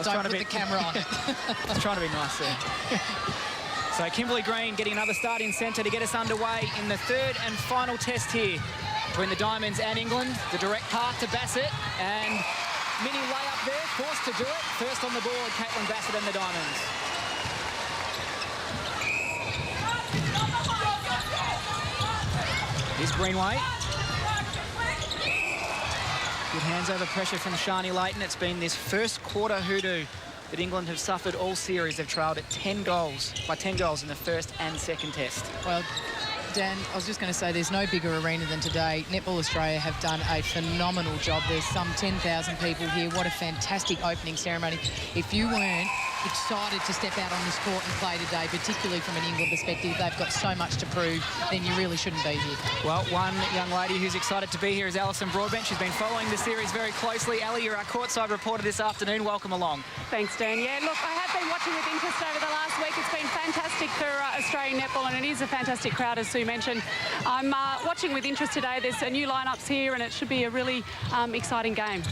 Don't put the camera on. I was trying to be nice there. So Kimberly Green getting another start in centre to get us underway in the third and final test here between the Diamonds and England. The direct path to Bassett, and mini layup there, forced to do it. First on the board, Caitlin Bassett and the Diamonds. Here's Greenway. Good hands over pressure from Shani Layton. It's been this first quarter hoodoo that England have suffered all series. They've trailed at 10 goals, by 10 goals in the first and second test. Well, Dan, I was just going to say there's no bigger arena than today. Netball Australia have done a phenomenal job. There's some 10,000 people here. What a fantastic opening ceremony. If you weren't excited to step out on this court and play today, particularly from an England perspective, they've got so much to prove, then you really shouldn't be here. Well, one young lady who's excited to be here is Alison Broadbent. She's been following the series very closely. Ali, you're our courtside reporter this afternoon. Welcome along. Thanks, Dan. Yeah, look, I have been watching with interest over the last week. It's been fantastic for Australian netball, and it is a fantastic crowd, as Sue mentioned. I'm watching with interest today. There's new lineups here, and it should be a really exciting game.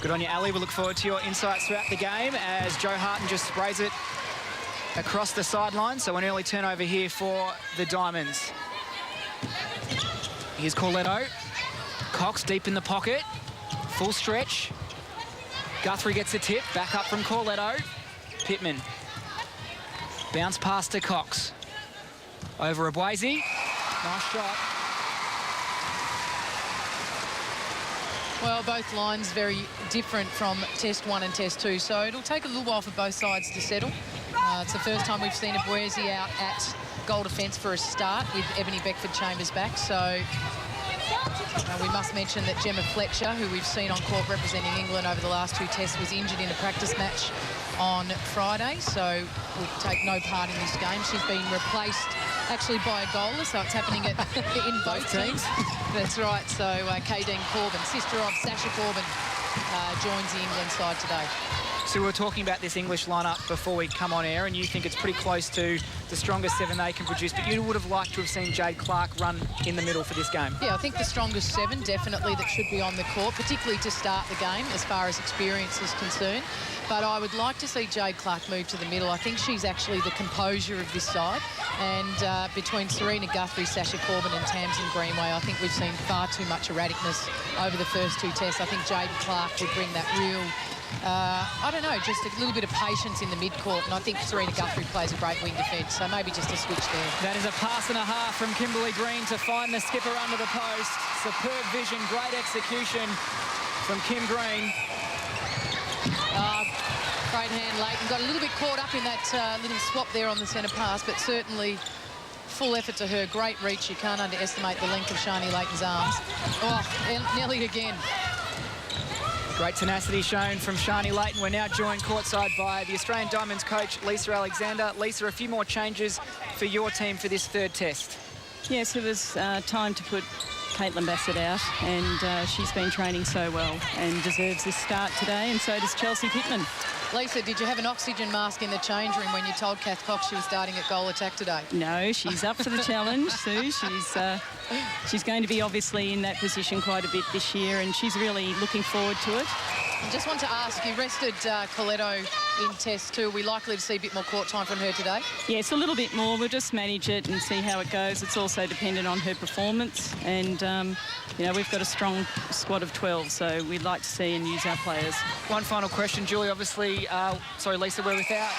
Good on you, Ali. We look forward to your insights throughout the game as Joe Harton just sprays it across the sideline. So an early turnover here for the Diamonds. Here's Corletto. Cox deep in the pocket. Full stretch. Guthrie gets a tip. Back up from Corletto. Pittman. Bounce pass to Cox. Over Abwazi. Nice shot. Well, both lines very different from Test 1 and Test 2, so it'll take a little while for both sides to settle. It's the first time we've seen Abwazi out at goal defence for a start with Ebony Beckford-Chambers back, so we must mention that Gemma Fletcher, who we've seen on court representing England over the last 2 tests, was injured in a practice match on Friday, so will take no part in this game. She's been replaced actually by a goaler, so it's happening in both teams. That's right, so Kadeen Corbin, sister of Sasha Corbin, joins the England side today. So we were talking about this English lineup before we come on air, and you think it's pretty close to the strongest 7 they can produce, but you would have liked to have seen Jade Clark run in the middle for this game. Yeah, I think the strongest 7 definitely that should be on the court, particularly to start the game as far as experience is concerned. But I would like to see Jade Clark move to the middle. I think she's actually the composure of this side. And between Serena Guthrie, Sasha Corbin and Tamsin Greenway, I think we've seen far too much erraticness over the first 2 tests. I think Jade Clark would bring that real, I don't know, just a little bit of patience in the mid-court. And I think Serena Guthrie plays a great wing defence, so maybe just a switch there. That is a pass and a half from Kimberly Green to find the skipper under the post. Superb vision, great execution from Kim Green. Great hand, Leighton. Got a little bit caught up in that little swap there on the centre pass, but certainly full effort to her. Great reach. You can't underestimate the length of Shani Leighton's arms. Oh, Nelly again. Great tenacity shown from Shani Layton. We're now joined courtside by the Australian Diamonds coach, Lisa Alexander. Lisa, a few more changes for your team for this 3rd test. Yes, it was time to put Caitlin Bassett out, and she's been training so well and deserves this start today, and so does Chelsea Pittman. Lisa, did you have an oxygen mask in the change room when you told Kath Cox she was starting at goal attack today? No, she's up for the challenge, Sue. She's going to be obviously in that position quite a bit this year, and she's really looking forward to it. I just want to ask, you rested Coletto in Test 2. Are we likely to see a bit more court time from her today? Yes, a little bit more. We'll just manage it and see how it goes. It's also dependent on her performance, and you know, we've got a strong squad of 12, so we'd like to see and use our players. One final question, Julie. Obviously, sorry, Lisa, we're without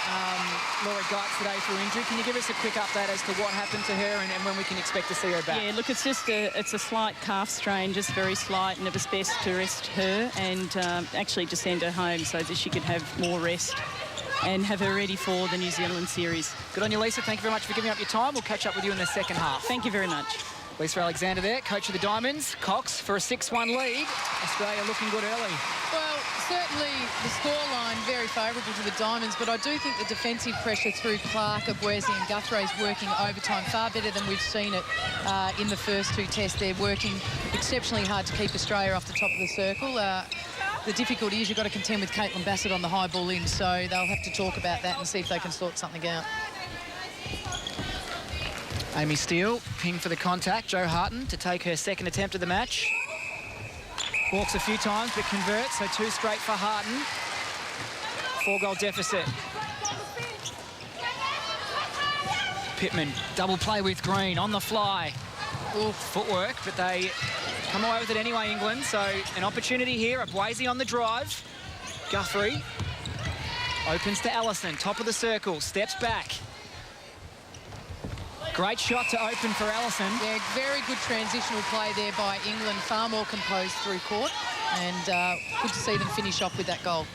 Laura Geitz today through injury. Can you give us a quick update as to what happened to her and when we can expect to see her back? Yeah, look, it's just it's a slight calf strain, just very slight, and it was best to rest her and actually just send her home so that she could have more rest and have her ready for the New Zealand series. Good on you, Lisa. Thank you very much for giving up your time. We'll catch up with you in the second half. Thank you very much. Lisa Alexander there, coach of the Diamonds. Cox for a 6-1 lead. Australia looking good early. Well, certainly the scoreline very favourable to the Diamonds, but I do think the defensive pressure through Clark, Abwazi and Guthrie is working overtime far better than we've seen it in the first 2 tests. They're working exceptionally hard to keep Australia off the top of the circle. The difficulty is you've got to contend with Caitlin Bassett on the high ball in, so they'll have to talk about that and see if they can sort something out. Amy Steele, ping for the contact. Joe Harton to take her 2nd attempt of the match. Walks a few times but converts, so 2 straight for Harton. 4-goal deficit. Pittman, double play with Green on the fly. Ooh, footwork, but they come away with it anyway, England. So an opportunity here. Abwazi on the drive. Guthrie opens to Allison, top of the circle, steps back. Great shot to open for Allison. Yeah, very good transitional play there by England. Far more composed through court. And good to see them finish off with that goal.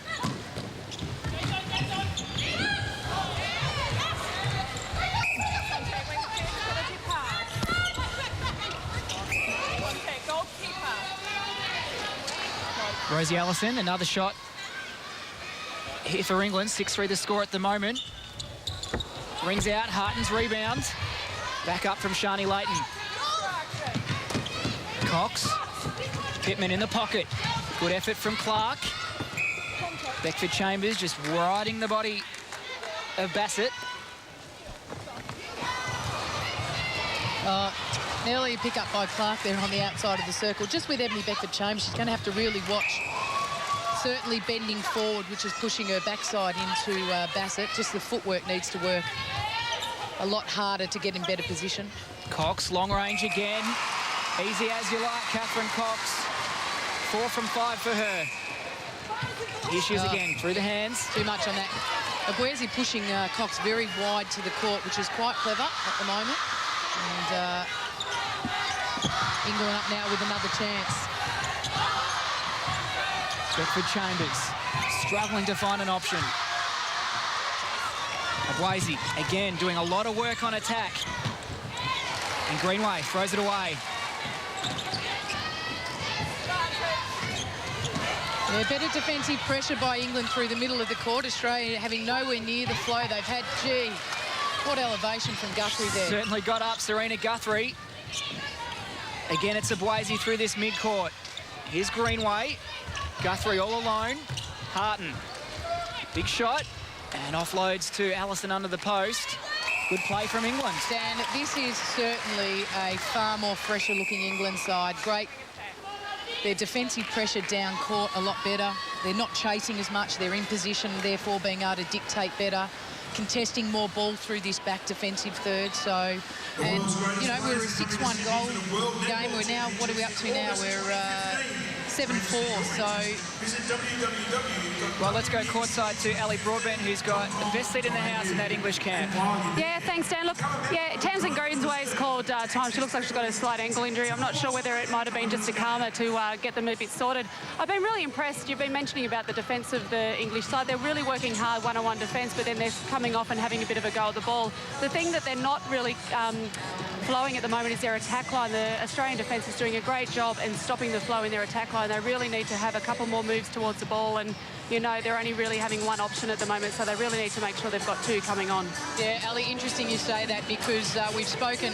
Rosie Allison, another shot here for England. 6-3 the score at the moment. Rings out, Harton's rebound. Back up from Shani Layton. Cox. Pittman in the pocket. Good effort from Clark. Beckford Chambers just riding the body of Bassett. Nearly a pick up by Clark there on the outside of the circle. Just with Ebony Beckford Chambers, she's going to have to really watch. Certainly bending forward, which is pushing her backside into Bassett. Just the footwork needs to work a lot harder to get in better position. Cox, long range again. Easy as you like, Catherine Cox. 4 from 5 for her. Here she is again, through the hands. Too much on that. Abwazi pushing Cox very wide to the court, which is quite clever at the moment. And England up now with another chance. Beckford Chambers struggling to find an option. Abwazi again doing a lot of work on attack. And Greenway throws it away. Yeah, better defensive pressure by England through the middle of the court. Australia having nowhere near the flow they've had. Gee, what elevation from Guthrie there. Certainly got up, Serena Guthrie. Again, it's Abwazi through this mid-court. Here's Greenway. Guthrie all alone. Harton. Big shot. And offloads to Allison under the post. Good play from England. Dan, this is certainly a far more fresher-looking England side. Great. Their defensive pressure down court a lot better. They're not chasing as much. They're in position, therefore being able to dictate better. Contesting more ball through this back defensive third. So, and, you know, we're a 6-1 goal game. We're now, what are we up to now? We're 7-4, so... Well, let's go courtside to Ali Broadbent, who's got the best seat in the house in that English camp. Yeah, thanks, Dan. Look, yeah, Tamsin Greenway's called time. She looks like she's got a slight ankle injury. I'm not sure whether it might have been just a karma to get them a bit sorted. I've been really impressed. You've been mentioning about the defence of the English side. They're really working hard one-on-one defence, but then they're coming off and having a bit of a go at the ball. The thing that they're not really flowing at the moment is their attack line. The Australian defence is doing a great job in stopping the flow in their attack line. They really need to have a couple more moves towards the ball, and you know they're only really having one option at the moment, so they really need to make sure they've got two coming on. Yeah, Ali, interesting you say that, because we've spoken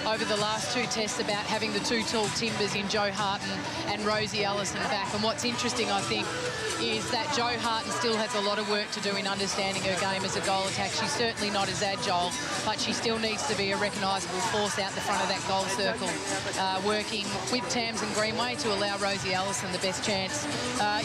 over the last two tests about having the two tall timbers in Jo Harton and Rosie Allison back, and what's interesting, I think, is that Jo Harton still has a lot of work to do in understanding her game as a goal attack. She's certainly not as agile, but she still needs to be a recognisable force out the front of that goal circle, working with Tamsin Greenway to allow Rosie Allison the best chance,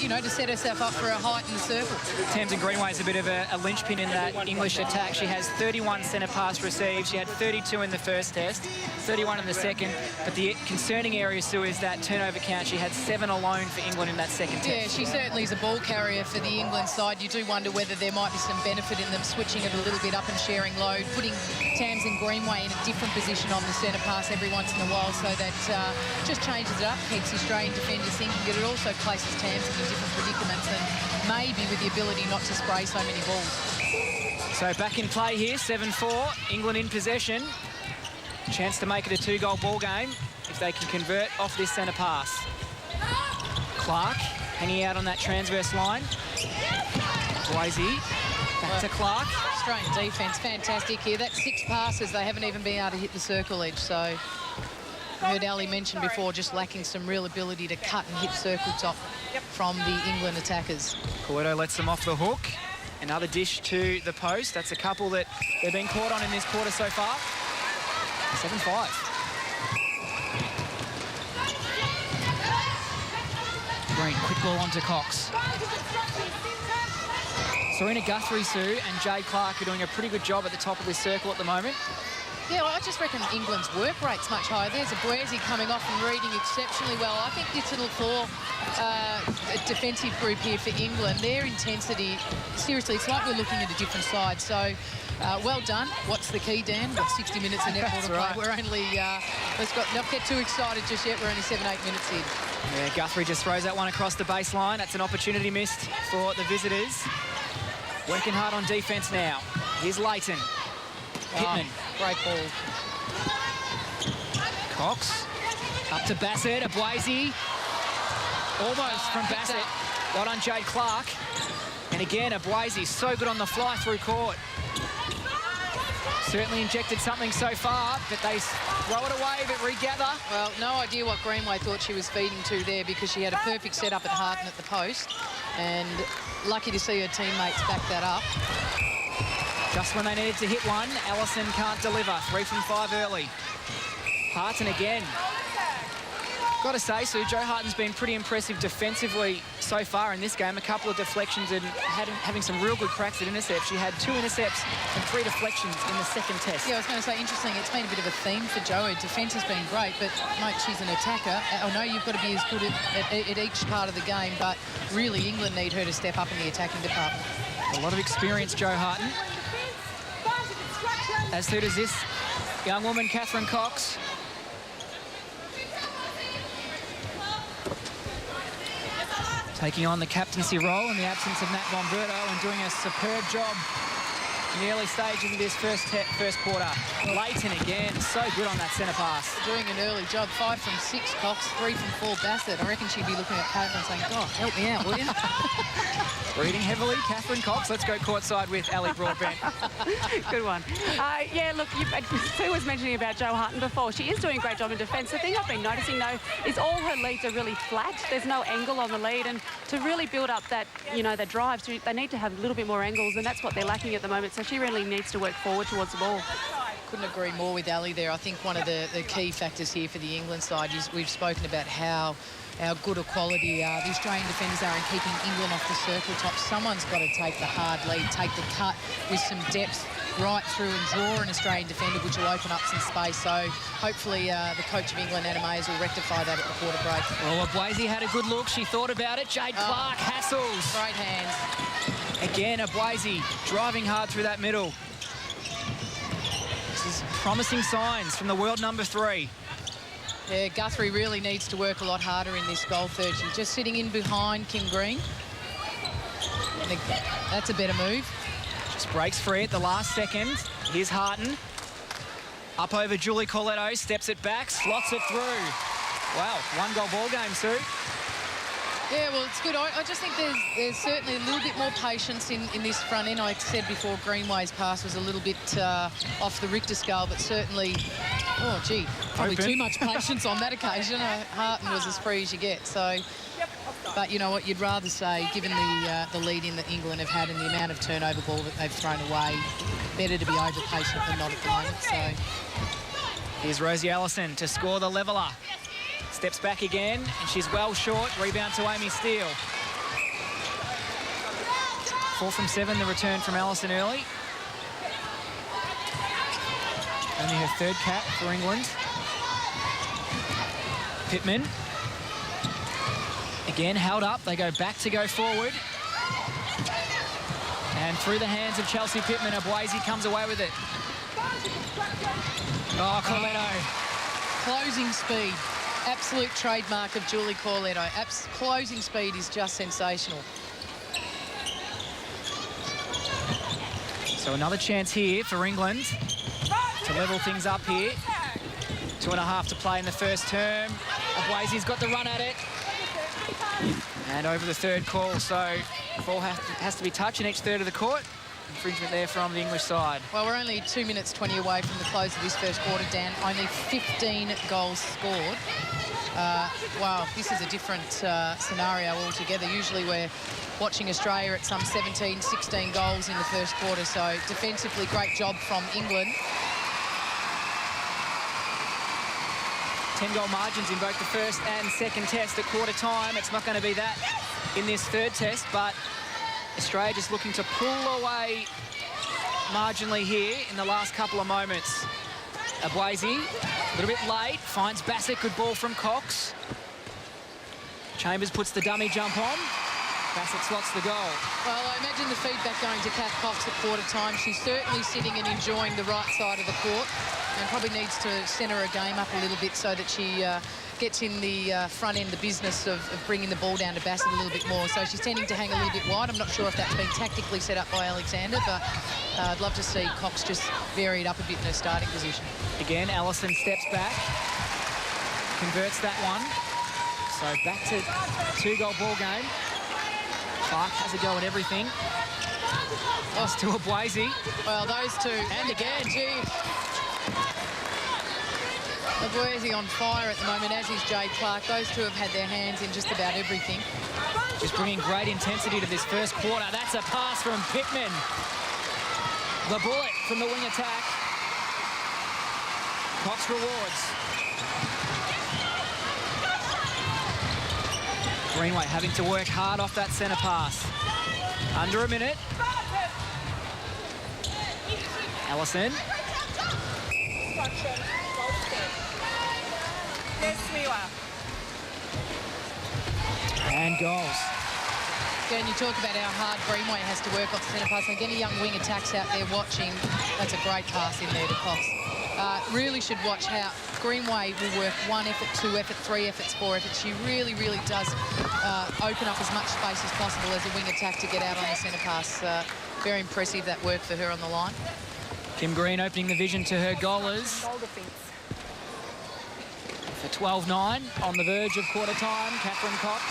you know, to set herself up for a heightened circle. Tamsin Greenway is a bit of a linchpin in that English attack. She has 31 centre pass received. She had 32 in the first test, 31 in the second. But the concerning area, Sue, is that turnover count. She had 7 alone for England in that second test. Yeah, she certainly is a ball carrier for the England side. You do wonder whether there might be some benefit in them switching it a little bit up and sharing load, putting Tamsin Greenway in a different position on the centre pass every once in a while, so that just changes it up, keeps the Australian defenders thinking, but it also places Tamsin in different predicaments, and maybe with the ability not to spray so many balls. So back in play here, 7-4, England in possession. Chance to make it a 2-goal ball game if they can convert off this centre pass. Clark hanging out on that transverse line. Boise back to Clark. Australian defence, fantastic here. That's 6 passes. They haven't even been able to hit the circle edge, so I heard Ali mention before, just lacking some real ability to cut and hit circle top from the England attackers. Coeto lets them off the hook. Another dish to the post. That's a couple that they've been caught on in this quarter so far. 7-5. Green, quick ball onto Cox. Serena Guthrie, Sue, and Jade Clark are doing a pretty good job at the top of this circle at the moment. Yeah, I just reckon England's work rate's much higher. There's a Boise coming off and reading exceptionally well. I think this little defensive group here for England, their intensity, seriously, it's like we're looking at a different side. So, well done. What's the key, Dan? We've got 60 minutes of netball to play. Right. We're only, not get too excited just yet. We're only 7-8 minutes in. Yeah, Guthrie just throws that one across the baseline. That's an opportunity missed for the visitors. Working hard on defence now. Here's Leighton. Pittman. Great ball. Cox. Up to Bassett. Abwazi. Almost from Bassett. Well done, Jade Clark. And again, Abwazi so good on the fly through court. Certainly injected something so far, but they throw it away, but regather. Well, no idea what Greenway thought she was feeding to there, because she had a perfect setup at Harton at the post. And lucky to see her teammates back that up. Just when they needed to hit one, Allison can't deliver. 3 from 5 early. Harton again. Got to say, Sue, Joe Harton's been pretty impressive defensively so far in this game. A couple of deflections and having some real good cracks at intercepts. She had 2 intercepts and 3 deflections in the second test. Yeah, I was going to say, interesting, it's been a bit of a theme for Joe. Her defence has been great, but, mate, she's an attacker. I know you've got to be as good at each part of the game, but really England need her to step up in the attacking department. A lot of experience, Joe Harton. As so does this young woman, Catherine Cox. Taking on the captaincy role in the absence of Nat Bomberto and doing a superb job in the early stages of this first quarter. Leighton again, so good on that centre pass. Doing an early job, 5 from 6 Cox, 3 from 4 Bassett. I reckon she'd be looking at Caitlin saying, God, help me out, will you? Reading heavily, Catherine Cox. Let's go courtside with Ali Broadbent. Good one. Yeah, look, Sue was mentioning about Joe Harton before. She is doing a great job in defence. The thing I've been noticing, though, is all her leads are really flat. There's no angle on the lead, and to really build up that, their drives, they need to have a little bit more angles, and that's what they're lacking at the moment. So she really needs to work forward towards the ball. Couldn't agree more with Ali there. I think one of the key factors here for the England side is we've spoken about how good a quality the Australian defenders are in keeping England off the circle top. Someone's got to take the hard lead, take the cut with some depth right through and draw an Australian defender, which will open up some space. So hopefully the coach of England, Anna Mayes, will rectify that at the quarter break. Well, Abwazi had a good look. She thought about it. Jade Clark hassles. Great hands. Again, Abwazi driving hard through that middle. This is promising signs from the world number 3. Yeah, Guthrie really needs to work a lot harder in this goal third. She's just sitting in behind Kim Green. That's a better move. Just breaks free at the last second. Here's Harton. Up over Julie Corletto, steps it back, slots it through. Wow, 1-goal ball game, Sue. Yeah, well, it's good. I just think there's certainly a little bit more patience in this front end. I said before, Greenway's pass was a little bit off the Richter scale, but certainly, oh, gee, probably too much patience on that occasion. Harton was as free as you get. So, but you know what, you'd rather say, given the lead in that England have had and the amount of turnover ball that they've thrown away, better to be over-patient than not at the moment. So here's Rosie Allison to score the leveller. Steps back again, and she's well short. Rebound to Amy Steele. 4 from 7, the return from Allison early. Only her 3rd cap for England. Pittman. Again, held up. They go back to go forward. And through the hands of Chelsea Pittman, Abwazi comes away with it. Oh, Corletto. Closing speed. Absolute trademark of Julie Corletto. Closing speed is just sensational. So another chance here for England to level things up here. 2.5 to play in the first term. Abwazi's got the run at it. And over the 3rd call, so ball has to be touched in each third of the court. Infringement there from the English side. Well, we're only 2 minutes 20 away from the close of this first quarter, Dan. Only 15 goals scored. Wow, this is a different scenario altogether. Usually we're watching Australia at some 17, 16 goals in the first quarter. So defensively, great job from England. 10-goal margins in both the first and second test at quarter time. It's not going to be that in this 3rd test, but Australia just looking to pull away marginally here in the last couple of moments. Abwazi, a little bit late, finds Bassett, good ball from Cox. Chambers puts the dummy jump on. Bassett slots the goal. Well, I imagine the feedback going to Kath Cox at quarter time. She's certainly sitting and enjoying the right side of the court and probably needs to centre her game up a little bit so that she gets in the front end, the business of bringing the ball down to Bassett a little bit more. So she's tending to hang a little bit wide. I'm not sure if that's been tactically set up by Alexander, but I'd love to see Cox just vary it up a bit in her starting position. Again, Allison steps back, converts that one. So back to 2-goal ball game. Clark has a go at everything. Lost to Abwazi. Well, those two. And again. Gee. Abwazi on fire at the moment, as is Jade Clark. Those two have had their hands in just about everything. Just bringing great intensity to this first quarter. That's a pass from Pittman. The bullet from the wing attack. Cox rewards. Greenway having to work hard off that centre pass. Under a minute. Allison. And goals. Again, you talk about how hard Greenway has to work off the centre pass. And again, a young wing attacks out there watching. That's a great pass in there to Cox. Really should watch how Greenway will work 1 effort, 2 effort, 3 efforts, 4 efforts. She really, really does open up as much space as possible as a wing attack to get out on the centre pass. Very impressive, that work for her on the line. Kim Green opening the vision to her goalers. For 12-9 on the verge of quarter time, Catherine Cox.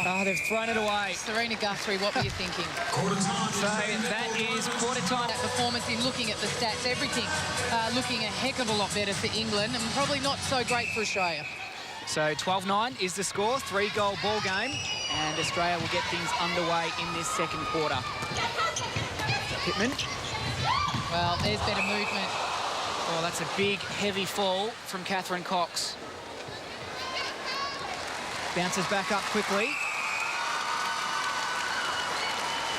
Oh, they've thrown it away. Serena Guthrie, what were you thinking? So that is quarter time. That performance in looking at the stats, everything looking a heck of a lot better for England and probably not so great for Australia. So 12-9 is the score, 3-goal ball game, and Australia will get things underway in this second quarter. Pittman. Well, there's better movement. Oh, that's a big, heavy fall from Catherine Cox. Bounces back up quickly.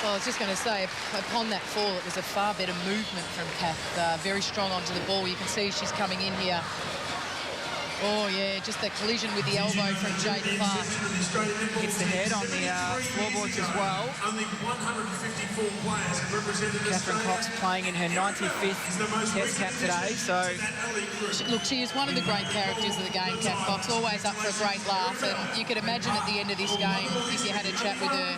Well, I was just going to say, upon that fall, it was a far better movement from Kath. Very strong onto the ball. You can see she's coming in here. Oh, yeah, just that collision with the elbow from Jade Clark. Hits the head on the floorboards as well. Only 154 players have represented Catherine Cox playing in her 95th Test cap today, so... Look, she is one of the great characters of the game, Kath Cox, always up for a great laugh, and you could imagine at the end of this game, if you had a chat with her,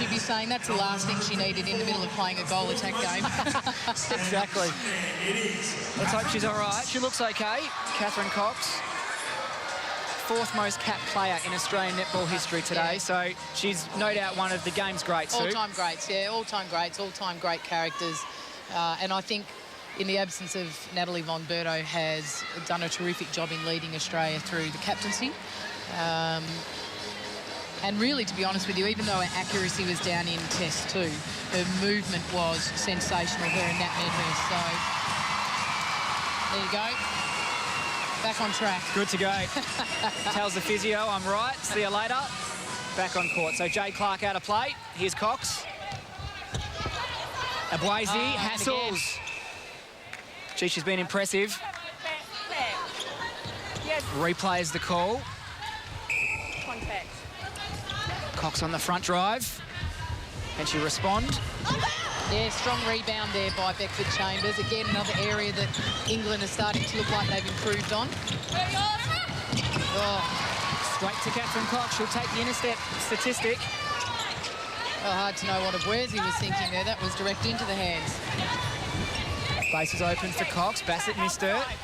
she'd be saying that's the last thing she needed in the middle of playing a goal attack game. Exactly. Let's hope she's all right. She looks okay, Catherine Cox. 4th most capped player in Australian netball history today, so she's no doubt one of the game's greats. All-time greats, yeah, all-time greats, all-time great characters. And I think in the absence of Natalie Von Berto has done a terrific job in leading Australia through the captaincy. And really, to be honest with you, even though her accuracy was down in Test 2, her movement was sensational, her and Nat Medhurst. So there you go. Back on track. Good to go. Tells the physio, I'm right. See you later. Back on court. So Jade Clark out of play. Here's Cox. Abwazi hassles. Gee, she's been impressive. Replays the call. Contact. Cox on the front drive. Can she respond? Yeah, strong rebound there by Beckford Chambers. Again, another area that England is starting to look like they've improved on. Oh. Straight to Catherine Cox. She'll take the intercept statistic. Oh, hard to know what Abwazi was thinking there. That was direct into the hands. Base is open for Cox. Bassett missed her. Set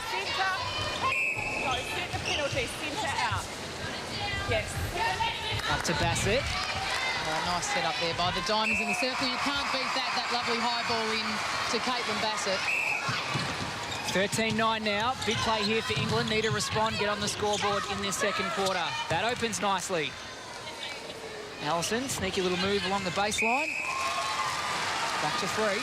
the penalty, centre out. Yes. Up to Bassett. Nice setup there by the Diamonds in the circle. You can't beat that lovely high ball in to Caitlin Bassett. 13-9 now. Big play here for England. Need to respond, get on the scoreboard in this second quarter. That opens nicely. Allison, sneaky little move along the baseline. Back to 3.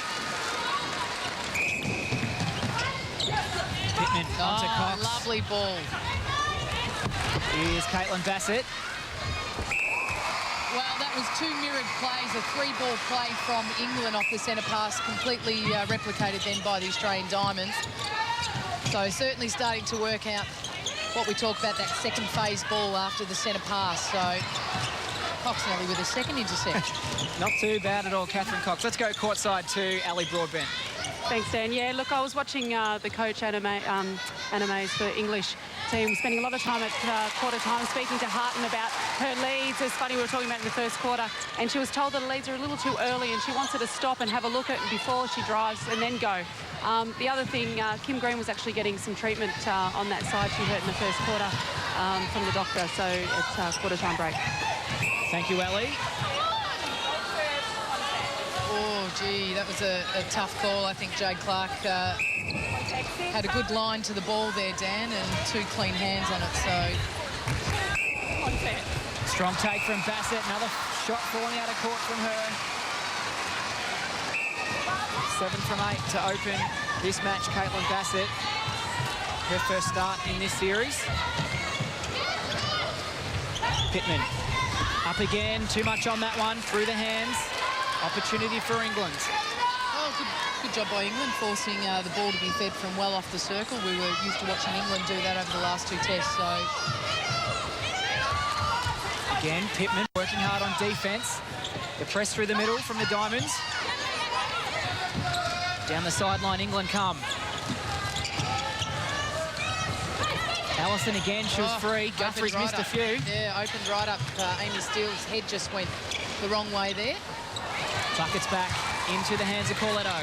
Pittman onto Cox. Lovely ball. Here's Caitlin Bassett. two mirrored plays, a three-ball play from England off the centre pass, completely replicated then by the Australian Diamonds. So certainly starting to work out what we talk about, that second phase ball after the centre pass. So Cox nearly with a second intercept. Not too bad at all, Catherine Cox. Let's go courtside to Ali Broadbent. Thanks, Dan. Yeah, look, I was watching the coach, Animes for English team, spending a lot of time at quarter time speaking to Harton about her leads. It's funny, we were talking about in the first quarter, and she was told that the leads are a little too early and she wants her to stop and have a look at it before she drives and then go. The other thing, Kim Green was actually getting some treatment on that side she hurt in the first quarter from the doctor, so it's quarter time break. Thank you, Ellie. Oh, gee, that was a tough call. I think Jade Clark had a good line to the ball there, Dan, and two clean hands on it, so... Strong take from Bassett. Another shot falling out of court from her. 7 from 8 to open this match, Caitlin Bassett. Her first start in this series. Pittman up again, too much on that one, through the hands. Opportunity for England. Oh, good job by England, forcing the ball to be fed from well off the circle. We were used to watching England do that over the last two tests, so... Again, Pittman working hard on defence. The press through the middle from the Diamonds. Down the sideline, England come. Allison again, she was free. Guthrie's missed a few. Yeah, opened right up. Amy Steele's head just went the wrong way there. Buckets back into the hands of Corletto.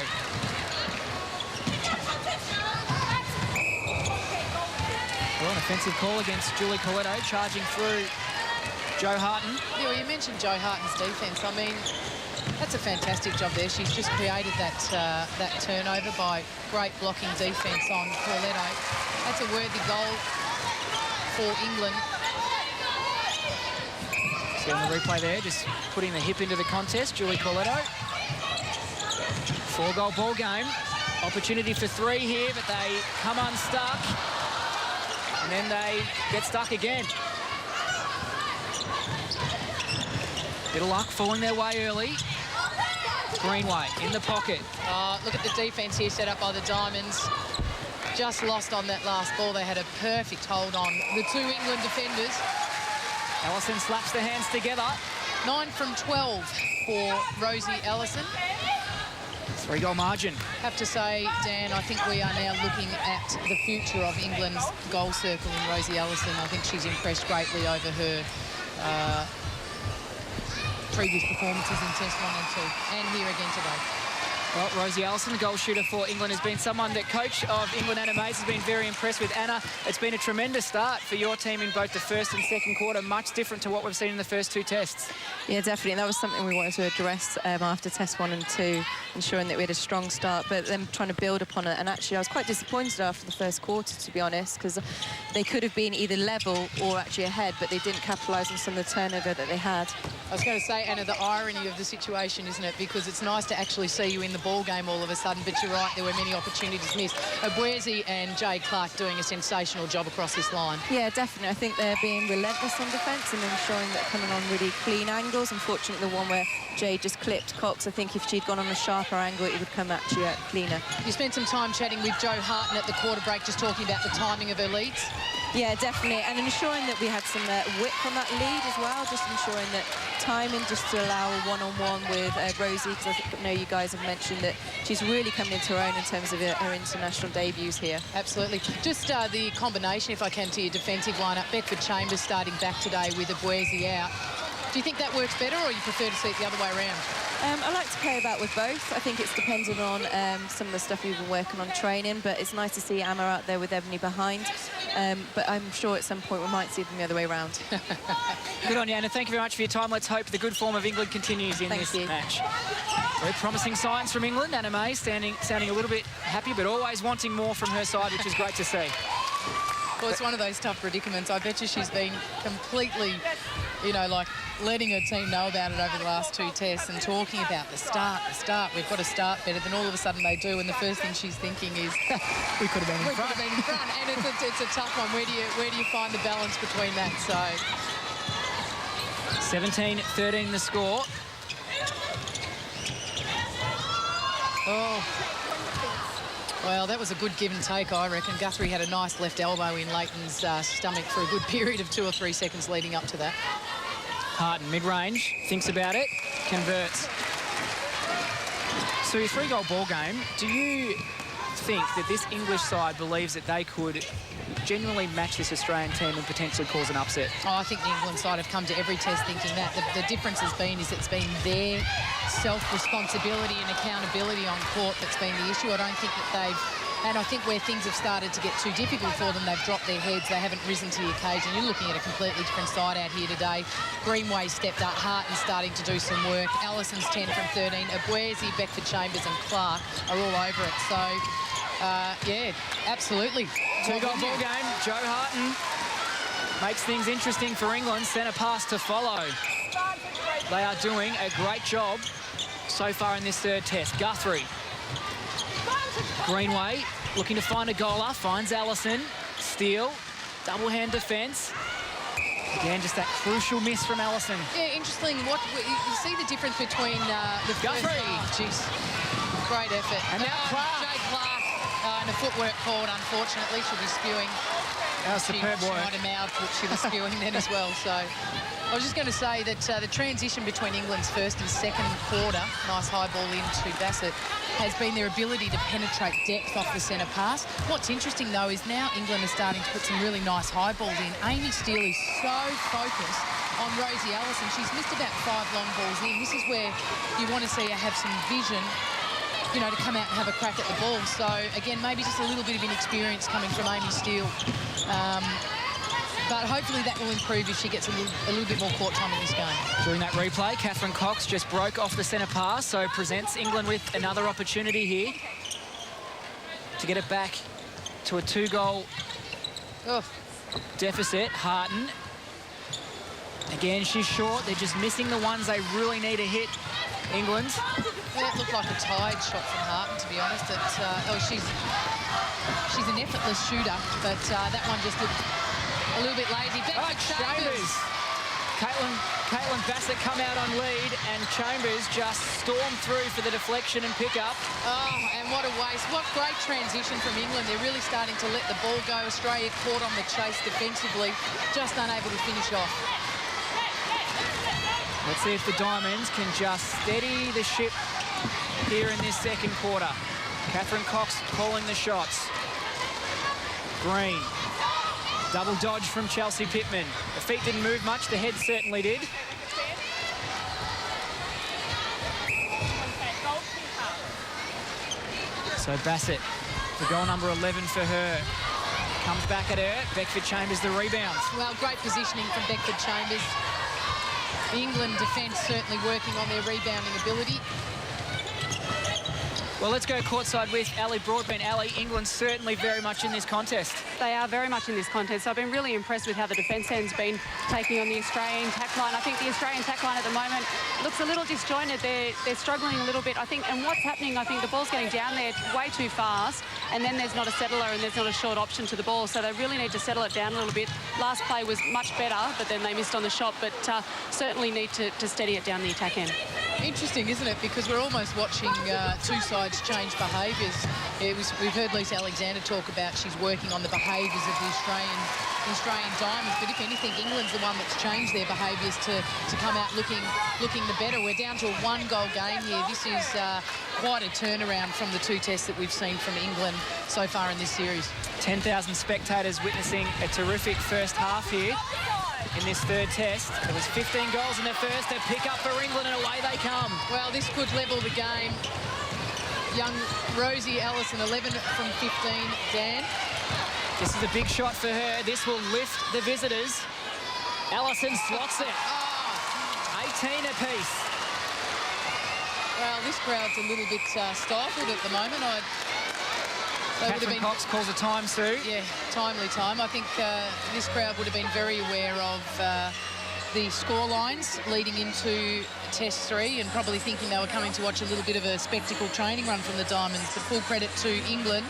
Well, an offensive call against Julie Corletto, charging through Jo Harton. Yeah, well, you mentioned Jo Harton's defence. I mean, that's a fantastic job there. She's just created that turnover by great blocking defence on Corletto. That's a worthy goal for England. See on the replay there, just putting the hip into the contest, Julie Corletto. 4-goal ball game. Opportunity for 3 here, but they come unstuck. And then they get stuck again. Bit of luck, falling their way early. Greenway in the pocket. Look at the defence here set up by the Diamonds. Just lost on that last ball. They had a perfect hold on the two England defenders. Ellison slaps the hands together. 9 from 12 for Rosie Ellison. 3-goal margin. Have to say, Dan, I think we are now looking at the future of England's goal circle in Rosie Ellison. I think she's impressed greatly over her previous performances in Test 1 and 2, and here again today. Well, Rosie Ellison, the goal shooter for England, has been someone that coach of England, Anna Mays, has been very impressed with. Anna, it's been a tremendous start for your team in both the first and second quarter, much different to what we've seen in the first 2 tests. Yeah, definitely. And that was something we wanted to address after Test 1 and 2, ensuring that we had a strong start, but then trying to build upon it. And actually, I was quite disappointed after the first quarter, to be honest, because they could have been either level or actually ahead, but they didn't capitalise on some of the turnover that they had. I was going to say, Anna, the irony of the situation, isn't it? Because it's nice to actually see you in the ball game all of a sudden, but you're right, there were many opportunities missed. Abwezi and Jade Clark doing a sensational job across this line. Yeah, definitely. I think they're being relentless on defence and ensuring that coming on really clean angles. Unfortunately, the one where Jade just clipped Cox, I think if she'd gone on a sharper angle, it would come at you cleaner. You spent some time chatting with Jo Harton at the quarter break, just talking about the timing of her leads. Yeah, definitely, and ensuring that we had some width on that lead as well, just ensuring that timing just to allow a one-on-one with Rosie, because I know you guys have mentioned that she's really coming into her own in terms of her international debuts here. Absolutely. Just the combination, if I can, to your defensive lineup. Beckford Chambers starting back today with Abwezi out. Do you think that works better, or you prefer to see it the other way around? I like to play about with both. I think it's dependent on some of the stuff we've been working on training, but it's nice to see Emma out there with Ebony behind. But I'm sure at some point we might see them the other way around. Good on you, Anna. Thank you very much for your time. Let's hope the good form of England continues in this match. Very promising signs from England. Anna May sounding a little bit happy, but always wanting more from her side, which is great to see. Well, it's one of those tough predicaments. I bet you she's been completely, you know, like letting her team know about it over the last 2 tests and talking about the start. We've got to start better. Then all of a sudden they do, and the first thing she's thinking is, we could have been in front. We could have been in front, and it's a tough one. Where do you find the balance between that? So 17-13 the score. Oh. Well, that was a good give and take, I reckon. Guthrie had a nice left elbow in Leighton's stomach for a good period of 2 or 3 seconds leading up to that. Harton, mid-range, thinks about it, converts. So your 3-goal ball game, do you think that this English side believes that they could genuinely match this Australian team and potentially cause an upset? Oh, I think the England side have come to every test thinking that. The difference has been is it's been their self-responsibility and accountability on court that's been the issue. I don't think that they've... And I think where things have started to get too difficult for them, they've dropped their heads. They haven't risen to the occasion. You're looking at a completely different side out here today. Greenway stepped up. Harton's starting to do some work. Allison's 10 from 13. Abuezi, Beckford Chambers and Clark are all over it. So, yeah, absolutely. 2-goal ball game. Joe Harton makes things interesting for England. Centre pass to follow. They are doing a great job so far in this 3rd test. Guthrie. Greenway looking to find a goaler. Finds Allison. Steele. Double hand defence. Again, just that crucial miss from Allison. Yeah, interesting. What you see the difference between the Guthrie. Jeez, great effort. And now Clark. Jay Clark. And a footwork called, unfortunately. She'll be spewing. That was superb She work. might have mouthed that she was spewing then as well. So I was just going to say that the transition between England's 1st and 2nd quarter, nice high ball into Bassett, has been their ability to penetrate depth off the centre pass. What's interesting, though, is now England are starting to put some really nice high balls in. Amy Steele is so focused on Rosie Allison. She's missed about 5 long balls in. This is where you want to see her have some vision, you know, to come out and have a crack at the ball. So, again, maybe just a little bit of inexperience coming from Amy Steele. But hopefully that will improve if she gets a little bit more court time in this game. During that replay, Catherine Cox just broke off the centre pass, so presents England with another opportunity here to get it back to a 2-goal deficit. Harton. Again, she's short. They're just missing the ones they really need to hit, England. Yeah, it looked like a tied shot from Harton, to be honest. She's an effortless shooter, but that one just looked a little bit lazy. Back to Chambers. Caitlin Bassett come out on lead, and Chambers just stormed through for the deflection and pick-up. Oh, and what a waste. What great transition from England. They're really starting to let the ball go. Australia caught on the chase defensively, just unable to finish off. Let's see if the Diamonds can just steady the ship here in this 2nd quarter. Catherine Cox calling the shots. Green. Double dodge from Chelsea Pittman. The feet didn't move much, the head certainly did. So Bassett, for goal number 11 for her. Comes back at her. Beckford Chambers the rebound. Well, great positioning from Beckford Chambers. The England defence certainly working on their rebounding ability. Well, let's go courtside with Ali Broadbent. Ali, England certainly very much in this contest. They are very much in this contest. I've been really impressed with how the defence end's been taking on the Australian tack line. I think the Australian tack line at the moment looks a little disjointed. They're struggling a little bit, I think. And what's happening, I think the ball's getting down there way too fast, and then there's not a settler and there's not a short option to the ball. So they really need to settle it down a little bit. Last play was much better, but then they missed on the shot. But certainly need to steady it down the attack end. Interesting, isn't it? Because we're almost watching 2 sides change behaviours. We've heard Lisa Alexander talk about she's working on the behaviours of the Australian Diamonds, but if anything, England's the one that's changed their behaviours to come out looking the better. We're down to a 1-goal game here. This is quite a turnaround from the 2 tests that we've seen from England so far in this series. 10,000 spectators witnessing a terrific first half here in this 3rd test. There was 15 goals in the first. A pick up for England, and away they come. Well, this could level the game. Young Rosie Allison, 11 from 15. Dan? This is a big shot for her. This will lift the visitors. Allison slots it. 18 apiece. Well, this crowd's a little bit stifled at the moment. Catherine Cox calls a time, Sue. Yeah, timely time. I think this crowd would have been very aware of the score lines leading into Test 3 and probably thinking they were coming to watch a little bit of a spectacle training run from the Diamonds. But full credit to England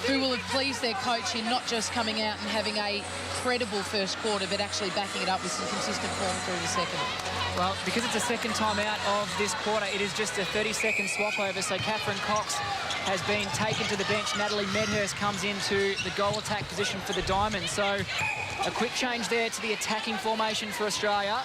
who will have pleased their coach in not just coming out and having a credible first quarter, but actually backing it up with some consistent form through the second. Well, because it's a second time out of this quarter, it is just a 30-second swap over. So Catherine Cox has been taken to the bench. Natalie Medhurst comes into the goal attack position for the Diamonds. So a quick change there to the attacking formation for Australia.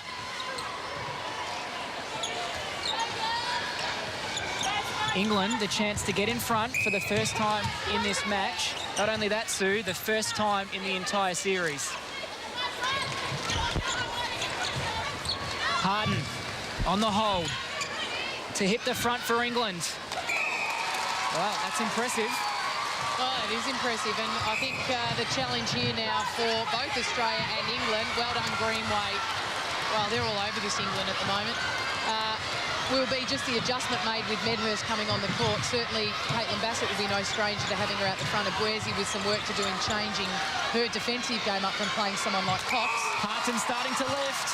England, the chance to get in front for the first time in this match. Not only that, Sue, the first time in the entire series. Harden on the hold to hit the front for England. Well, that's impressive. Well, it is impressive, and I think the challenge here now for both Australia and England, well done Greenway. Well, they're all over this England at the moment. Will be just the adjustment made with Medhurst coming on the court. Certainly, Caitlin Bassett will be no stranger to having her out the front of Boise with some work to do in changing her defensive game up from playing someone like Cox. Harton starting to lift.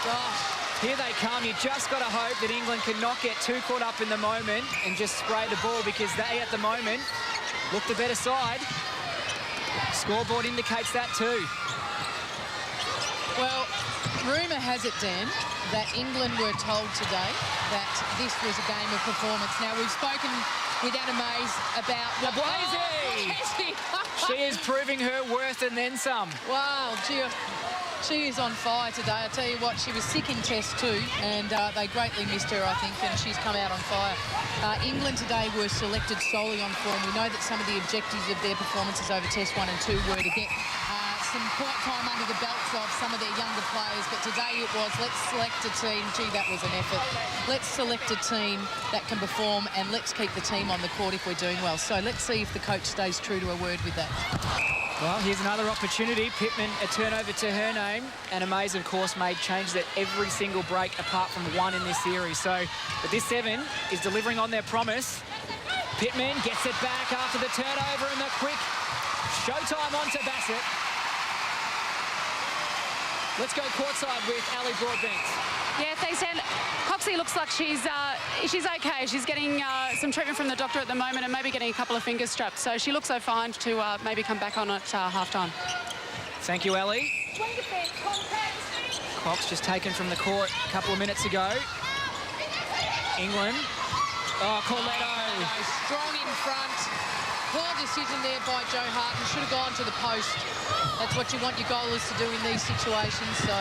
Gosh. Here they come. You just got to hope that England cannot get too caught up in the moment and just spray the ball, because they, at the moment, look the better side. Scoreboard indicates that too. Well, rumour has it, Dan, that England were told today that this was a game of performance. Now, we've spoken with Anna Mays about... Boise! She is proving her worth and then some. Wow, she is on fire today. I tell you what, she was sick in Test 2, and they greatly missed her, I think, and she's come out on fire. England today were selected solely on form. We know that some of the objectives of their performances over Test 1 and 2 were to get some court time under the belts of some of their younger players, but today it was, let's select a team. Gee, that was an effort. Let's select a team that can perform, and let's keep the team on the court if we're doing well. So let's see if the coach stays true to her word with that. Well, here's another opportunity. Pittman, a turnover to her name. And Mays, of course, made changes at every single break apart from one in this series. So, but this 7 is delivering on their promise. Pittman gets it back after the turnover and the quick showtime onto Bassett. Let's go courtside with Ali Broadbent. Yeah, thanks, Dan. Coxie looks like she's okay. She's getting some treatment from the doctor at the moment and maybe getting a couple of finger straps. So she looks so fine to maybe come back on at half-time. Thank you, Ali. Cox just taken from the court a couple of minutes ago. England. Oh, Corletto. Strong in front. Poor decision there by Joe Harton. Should have gone to the post. That's what you want your goalers to do in these situations. So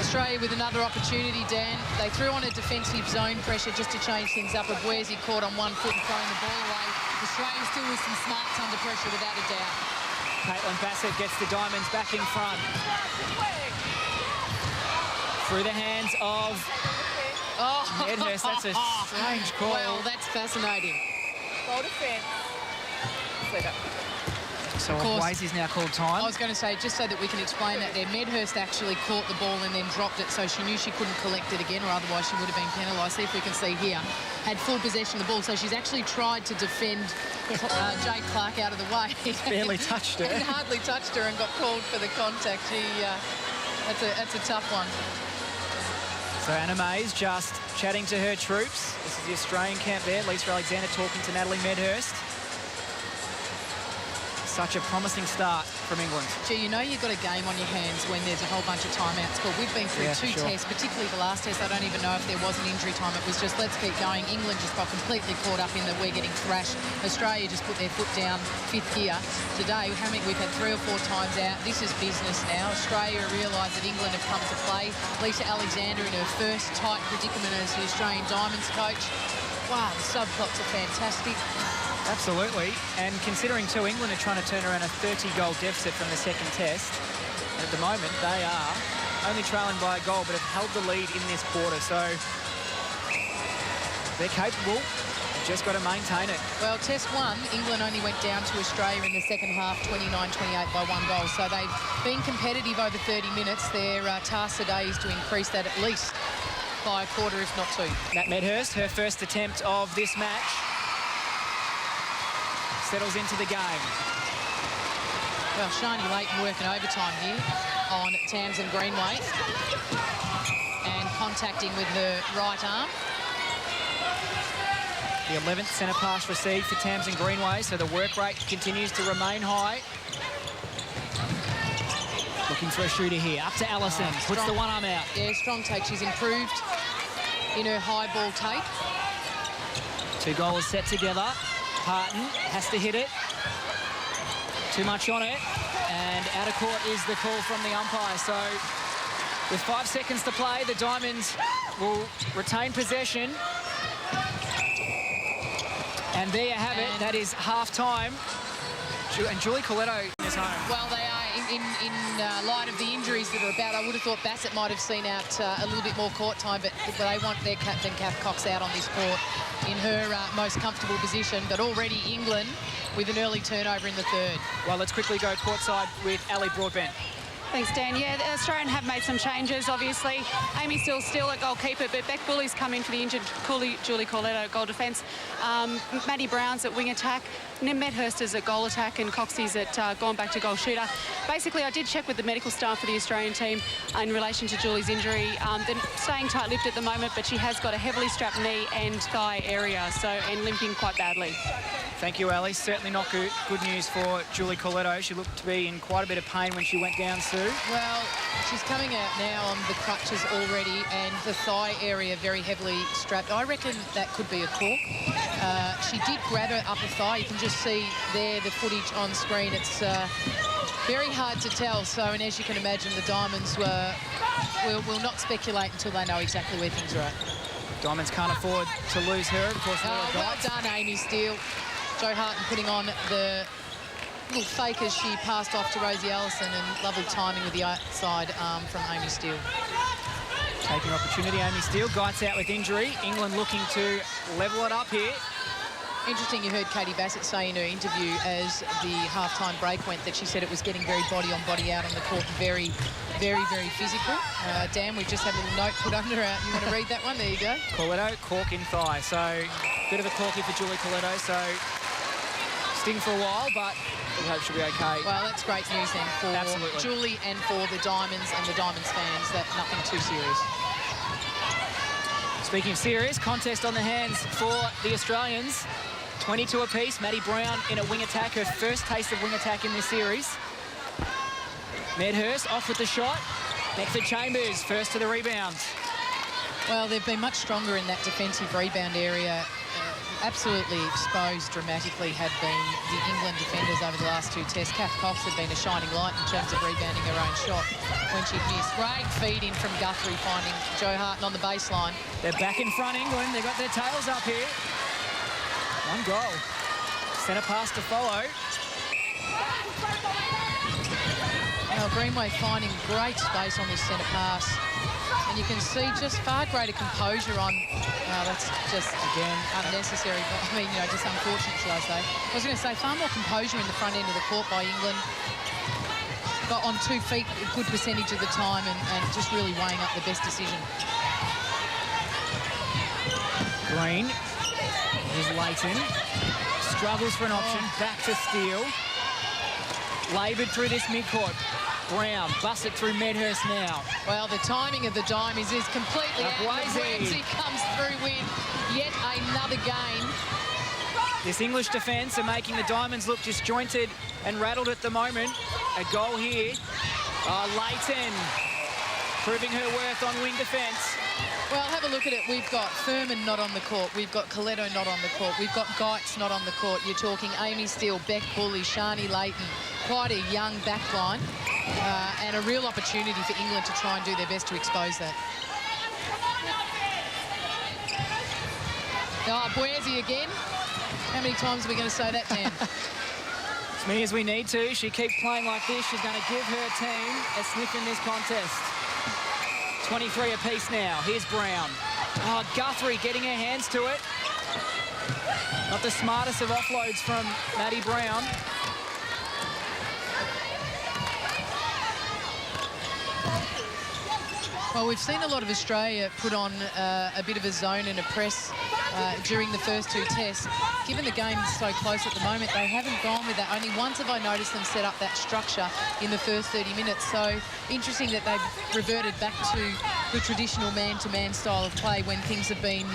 Australia with another opportunity, Dan. They threw on a defensive zone pressure just to change things up. A Boise caught on one foot and throwing the ball away. Australia still with some smarts under pressure, without a doubt. Caitlin Bassett gets the Diamonds back in front. Through the hands of Medhurst. That's a strange call. Well, that's fascinating. Goal defense. So Boise's now called time. I was going to say, just so that we can explain that there, Medhurst actually caught the ball and then dropped it, so she knew she couldn't collect it again, or otherwise she would have been penalised. See if we can see here. Had full possession of the ball, so she's actually tried to defend Jade Clark out of the way. Barely touched her. And hardly touched her and got called for the contact. That's a tough one. So Anna Mays just chatting to her troops. This is the Australian camp there. Lisa Alexander talking to Natalie Medhurst. Such a promising start from England. Gee, you know you've got a game on your hands when there's a whole bunch of timeouts called. We've been through two tests, particularly the last test. I don't even know if there was an injury time. It was just, let's keep going. England just got completely caught up in that we're getting thrashed. Australia just put their foot down, fifth gear. Today, we've had 3 or 4 times out. This is business now. Australia realise that England have come to play. Lisa Alexander in her first tight predicament as the Australian Diamonds coach. Wow, the subplots are fantastic. Absolutely, and considering too, England are trying to turn around a 30-goal deficit from the second test. And at the moment, they are only trailing by a goal, but have held the lead in this quarter. So they're capable. They've just got to maintain it. Well, Test 1, England only went down to Australia in the second half, 29-28 by 1 goal. So they've been competitive over 30 minutes. Their task today is to increase that at least by a quarter, if not 2. Nat Medhurst, her first attempt of this match. Settles into the game. Well, Shani Layton working overtime here on Tamsin Greenway and contacting with her right arm. The 11th centre pass received for Tamsin Greenway, so the work rate continues to remain high. Looking for a shooter here. Up to Allison. Puts the one arm out. Yeah, strong take. She's improved in her high ball take. 2 goals set together. Parton has to hit it. Too much on it. And out of court is the call from the umpire. So with 5 seconds to play, the Diamonds will retain possession. And there you have it. That is half-time. And Julie Coletto is home. Well, they are. In light of the injuries that are about, I would have thought Bassett might have seen out a little bit more court time, but they want their captain, Kath Cox, out on this court in her most comfortable position. But already England with an early turnover in the third. Well, let's quickly go courtside with Ali Broadbent. Thanks, Dan. Yeah, the Australian have made some changes, obviously. Amy still at goalkeeper, but Beck Bully's come in for the injured Julie Corletto goal defence. Maddie Brown's at wing attack. Medhurst is at goal attack, and Coxie's at gone back to goal shooter. Basically, I did check with the medical staff for the Australian team in relation to Julie's injury. They're staying tight-lipped at the moment, but she has got a heavily strapped knee and thigh area, and limping quite badly. Thank you, Ali. Certainly not good news for Julie Coletto. She looked to be in quite a bit of pain when she went down, Sue. Well, she's coming out now on the crutches already, and the thigh area very heavily strapped. I reckon that could be a cork. She did grab her upper thigh. You can just see there the footage on screen. It's very hard to tell. So, and as you can imagine, the Diamonds will not speculate until they know exactly where things are at. Diamonds can't afford to lose her. Of course, well done, Amy Steele. Jo Harton putting on the little fake as she passed off to Rosie Allison, and lovely timing with the outside arm from Amy Steele. Taking opportunity, Amy Steele. Geitz out with injury. England looking to level it up here. Interesting, you heard Katie Bassett say in her interview as the halftime break went that she said it was getting very body on body out on the court, very, very, very physical. Dan, we've just had a little note put under her. You want to read that one? There you go. Coletto, cork in thigh. So, bit of a corky for Julie Coletto. So, sting for a while, but we hope she'll be okay. Well, that's great news then for Absolutely. Julie and for the Diamonds and the Diamonds fans, that nothing too serious. Speaking of serious, contest on the hands for the Australians. 22 apiece. Maddie Brown in a wing attack, her first taste of wing attack in this series. Medhurst off with the shot. Beckford Chambers first to the rebounds. Well, they've been much stronger in that defensive rebound area. Absolutely exposed dramatically had been the England defenders over the last 2 tests. Kath Cox had been a shining light in terms of rebounding her own shot when she'd missed. Great feed in from Guthrie, finding Jo Harton on the baseline. They're back in front, England. They've got their tails up here. 1 goal. Centre pass to follow. Now Greenway finding great space on this centre pass. And you can see just far greater composure on... that's just, again, unnecessary. I mean, just unfortunate, shall I say. I was going to say, far more composure in the front end of the court by England. Got on 2 feet a good percentage of the time and just really weighing up the best decision. Green. Here's Leighton. Struggles for an option. Back to Steele. Laboured through this midcourt. Brown busts it through Medhurst now. Well, the timing of the Diamonds is completely out. Ramsey comes through with yet another game. This English defence are making the Diamonds look disjointed and rattled at the moment. A goal here. Leighton proving her worth on wing defence. Well, have a look at it. We've got Furman not on the court. We've got Coletto not on the court. We've got Geitz not on the court. You're talking Amy Steele, Beck Bully, Shani Leighton. Quite a young backline and a real opportunity for England to try and do their best to expose that. Boyesi again. How many times are we going to say that, Dan? As many as we need to. She keeps playing like this. She's going to give her team a sniff in this contest. 23 apiece now. Here's Brown. Guthrie getting her hands to it. Not the smartest of offloads from Maddie Brown. Well, we've seen a lot of Australia put on a bit of a zone and a press during the first 2 tests. Given the game is so close at the moment, they haven't gone with that. Only once have I noticed them set up that structure in the first 30 minutes. So interesting that they've reverted back to the traditional man-to-man style of play when things have been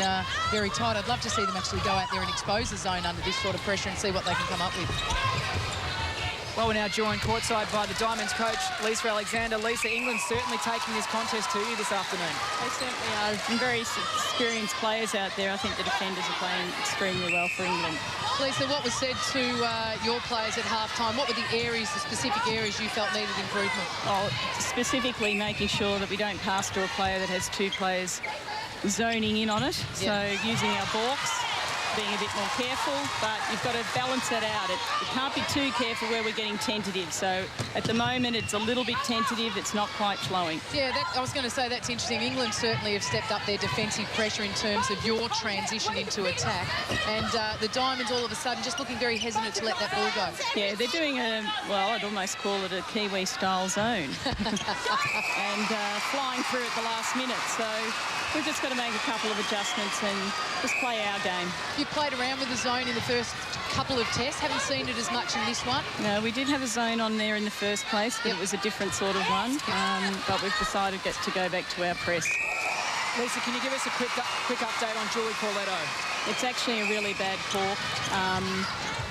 very tight. I'd love to see them actually go out there and expose the zone under this sort of pressure and see what they can come up with. Well, we're now joined courtside by the Diamonds coach, Lisa Alexander. Lisa, England's certainly taking this contest to you this afternoon. They certainly are. Some very experienced players out there. I think the defenders are playing extremely well for England. Lisa, what was said to your players at half-time? What were the areas, the specific areas you felt needed improvement? Oh, specifically making sure that we don't pass to a player that has two players zoning in on it. Yep. So using our balks, being a bit more careful, but you've got to balance that out. It can't be too careful where we're getting tentative. So at the moment, it's a little bit tentative. It's not quite flowing. Yeah, I was going to say that's interesting. England certainly have stepped up their defensive pressure in terms of your transition into attack. And the Diamonds all of a sudden just looking very hesitant to let that ball go. Yeah, they're doing well, I'd almost call it a Kiwi-style zone. And flying through at the last minute. So we've just got to make a couple of adjustments and just play our game. You played around with the zone in the first couple of tests. Haven't seen it as much in this one. No, we did have a zone on there in the first place, but it was a different sort of one. But we've decided to go back to our press. Lisa, can you give us a quick update on Julie Corletto? It's actually a really bad cork.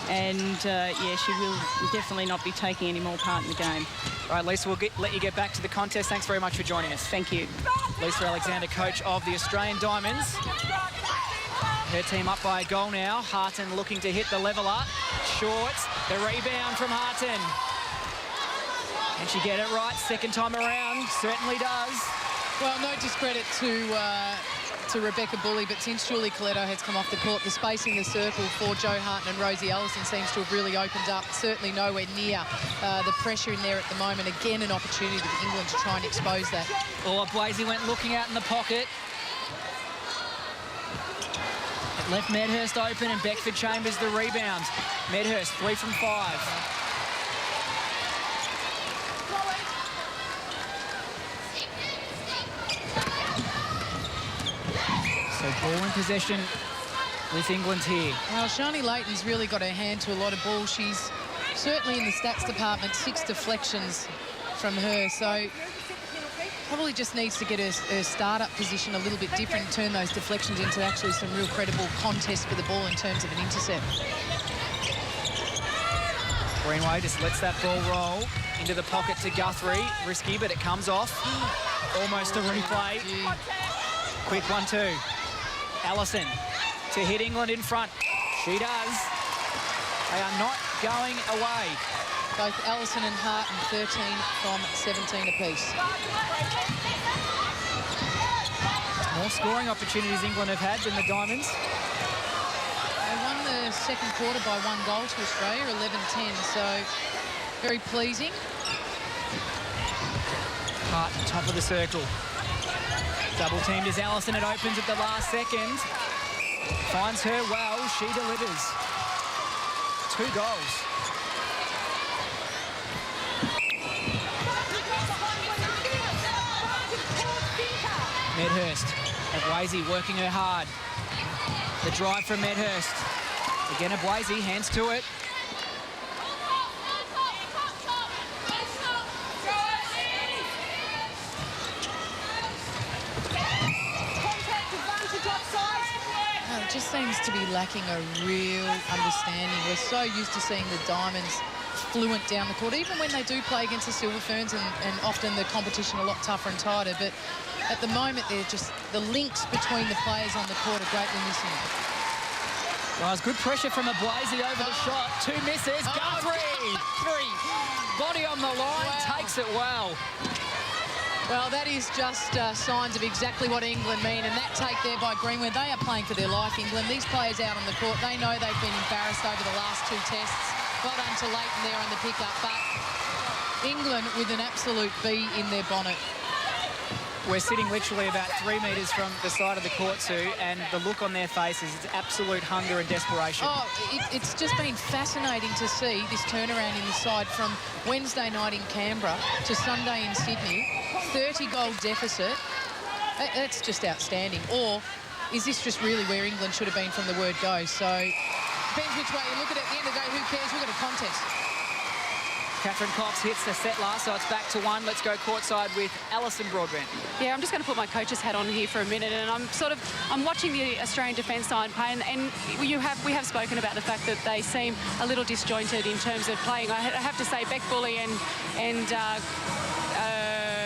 Yeah, she will definitely not be taking any more part in the game. All right, Lisa, we'll let you get back to the contest. Thanks very much for joining us. Thank you. Lisa Alexander, coach of the Australian Diamonds. Her team up by a goal now. Harton looking to hit the leveller. Shorts, the rebound from Harton. Can she get it right second time around? Certainly does. Well, no discredit to Rebecca Bully, but since Julie Coletto has come off the court, the space in the circle for Jo Harton and Rosie Ellison seems to have really opened up. Certainly nowhere near the pressure in there at the moment. Again, an opportunity for England to try and expose that. Oh, Blasey went looking out in the pocket. It left Medhurst open and Beckford Chambers the rebound. Medhurst 3 from 5. So ball in possession with England here. Well, Shani Layton's really got her hand to a lot of balls. She's certainly in the stats department, 6 deflections from her. So probably just needs to get her start-up position a little bit different and turn those deflections into actually some real credible contest for the ball in terms of an intercept. Greenway just lets that ball roll into the pocket to Guthrie. Risky, but it comes off. Almost a replay. Quick 1-2. Allison to hit England in front. She does. They are not going away. Both Allison and Harton 13 from 17 apiece. More scoring opportunities England have had than the Diamonds. They won the second quarter by 1 goal to Australia, 11-10, so very pleasing. Harton, top of the circle. Double teamed as Allison. It opens at the last second. Finds her well. She delivers. 2 goals. Medhurst. Abwazi working her hard. The drive from Medhurst. Again, Abwazi, hands to it. It just seems to be lacking a real understanding. We're so used to seeing the Diamonds fluent down the court, even when they do play against the Silver Ferns, and often the competition a lot tougher and tighter. But at the moment, they're just the links between the players on the court are greatly missing. Well, it's good pressure from Abwazi over the shot. 2 misses. Guthrie! 3. Body on the line, takes it well. Well, that is just signs of exactly what England mean, and that take there by Greenwood, they are playing for their life, England. These players out on the court, they know they've been embarrassed over the last 2 tests. Well done to Leighton there on the pickup, but England with an absolute bee in their bonnet. We're sitting literally about 3 metres from the side of the court, Sue, and the look on their faces is absolute hunger and desperation. Oh, it's just been fascinating to see this turnaround in the side from Wednesday night in Canberra to Sunday in Sydney. 30-goal deficit. That's just outstanding. Or is this just really where England should have been from the word go? So depends which way you look at it. At the end of the day, who cares? We've got a contest. Catherine Cox hits the settler, so it's back to 1. Let's go courtside with Alison Broadbent. Yeah, I'm just going to put my coach's hat on here for a minute, and I'm watching the Australian defence side play, and we have spoken about the fact that they seem a little disjointed in terms of playing. I have to say, Beck Bully and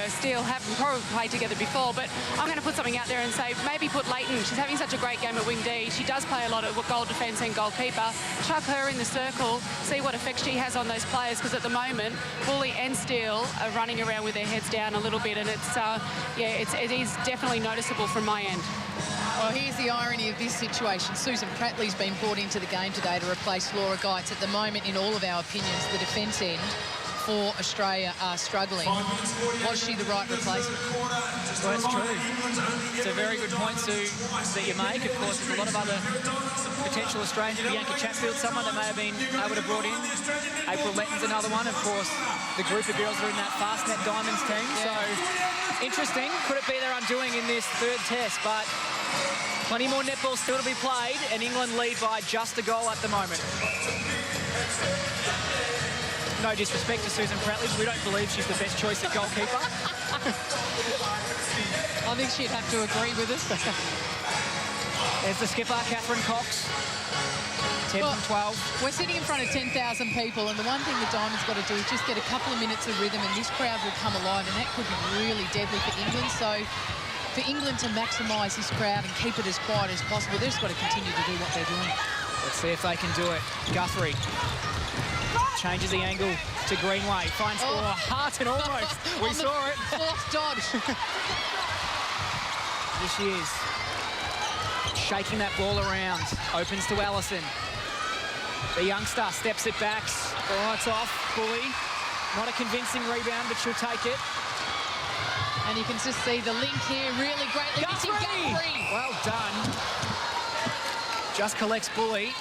Steele haven't probably played together before, but I'm going to put something out there and say maybe put Leighton. She's having such a great game at wing D. She does play a lot of goal defence and goalkeeper. Chuck her in the circle, see what effect she has on those players, because at the moment, Bully and Steele are running around with their heads down a little bit, and it is definitely noticeable from my end. Well, here's the irony of this situation. Susan Prattley's been brought into the game today to replace Laura Geitz. At the moment, in all of our opinions, the defence end for Australia are struggling. Was she the right replacement? Well, that's true. It's a very good point, Sue, that you make. Of course, there's a lot of other potential Australians. Bianca Chatfield, someone that may have been able to brought in. April Letton's another one. Of course, the group of girls that are in that Fastnet Diamonds team. So, interesting. Could it be their undoing in this third test? But plenty more netball still to be played, and England lead by just a goal at the moment. No disrespect to Susan Prattley, we don't believe she's the best choice at goalkeeper. I think she'd have to agree with us. There's the skipper, Catherine Cox. 10 from 12. We're sitting in front of 10,000 people, and the one thing the Diamonds got to do is just get a couple of minutes of rhythm, and this crowd will come alive, and that could be really deadly for England. So for England to maximise this crowd and keep it as quiet as possible, they've just got to continue to do what they're doing. Let's see if they can do it. Guthrie changes the angle to Greenway. Finds Hart and almost. We saw it. Fourth dodge. Here she is. Shaking that ball around. Opens to Allison. The youngster steps it back. Oh, it's off. Bully. Not a convincing rebound, but she'll take it. And you can just see the link here. Really greatly missing Guthrie. Well done. Just collects Bully.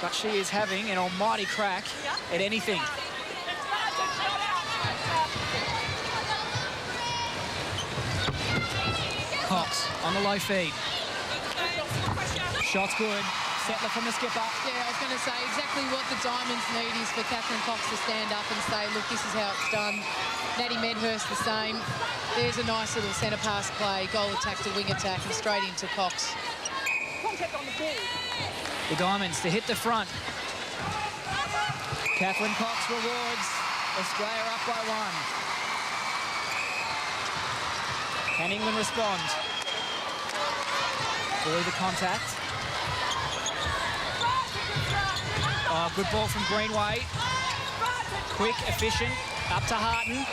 But she is having an almighty crack at anything. Cox on the low feed. Shot's good. Settler from the skipper. Yeah, I was going to say exactly what the Diamonds need is for Catherine Cox to stand up and say, look, this is how it's done. Natty Medhurst the same. There's a nice little centre pass play, goal attack to wing attack, and straight into Cox. Contact on the ball. The Diamonds to hit the front. Catherine Cox rewards. Australia up by 1. Can England respond? Bully the contact. Oh, good ball from Greenway. Quick, efficient, up to Harton.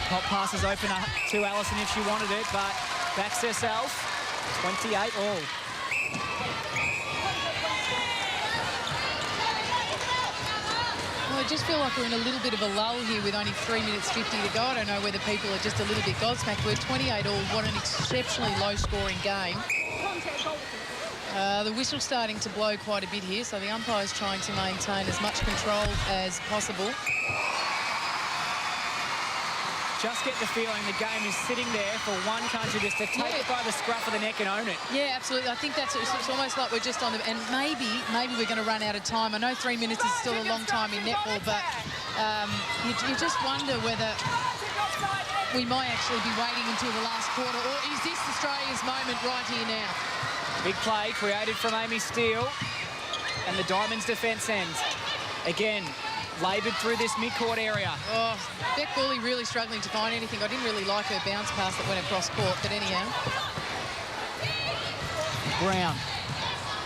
Pop passes open to Allison if she wanted it, but backs herself. 28 all. Well, I just feel like we're in a little bit of a lull here with only 3 minutes 50 to go. I don't know whether people are just a little bit gobsmacked. We're 28 all. What an exceptionally low-scoring game. The whistle's starting to blow quite a bit here, so the umpire's trying to maintain as much control as possible. Just get the feeling the game is sitting there for one country just to take it by the scruff of the neck and own it. Yeah, absolutely. I think it's almost like we're just on the... And maybe we're going to run out of time. I know 3 minutes is still a long time in netball, but you just wonder whether we might actually be waiting until the last quarter, or is this Australia's moment right here now? Big play created from Amy Steele, and the Diamonds defence end. Again, laboured through this mid-court area. Oh, Beck Bully really struggling to find anything. I didn't really like her bounce pass that went across court, but anyhow. Brown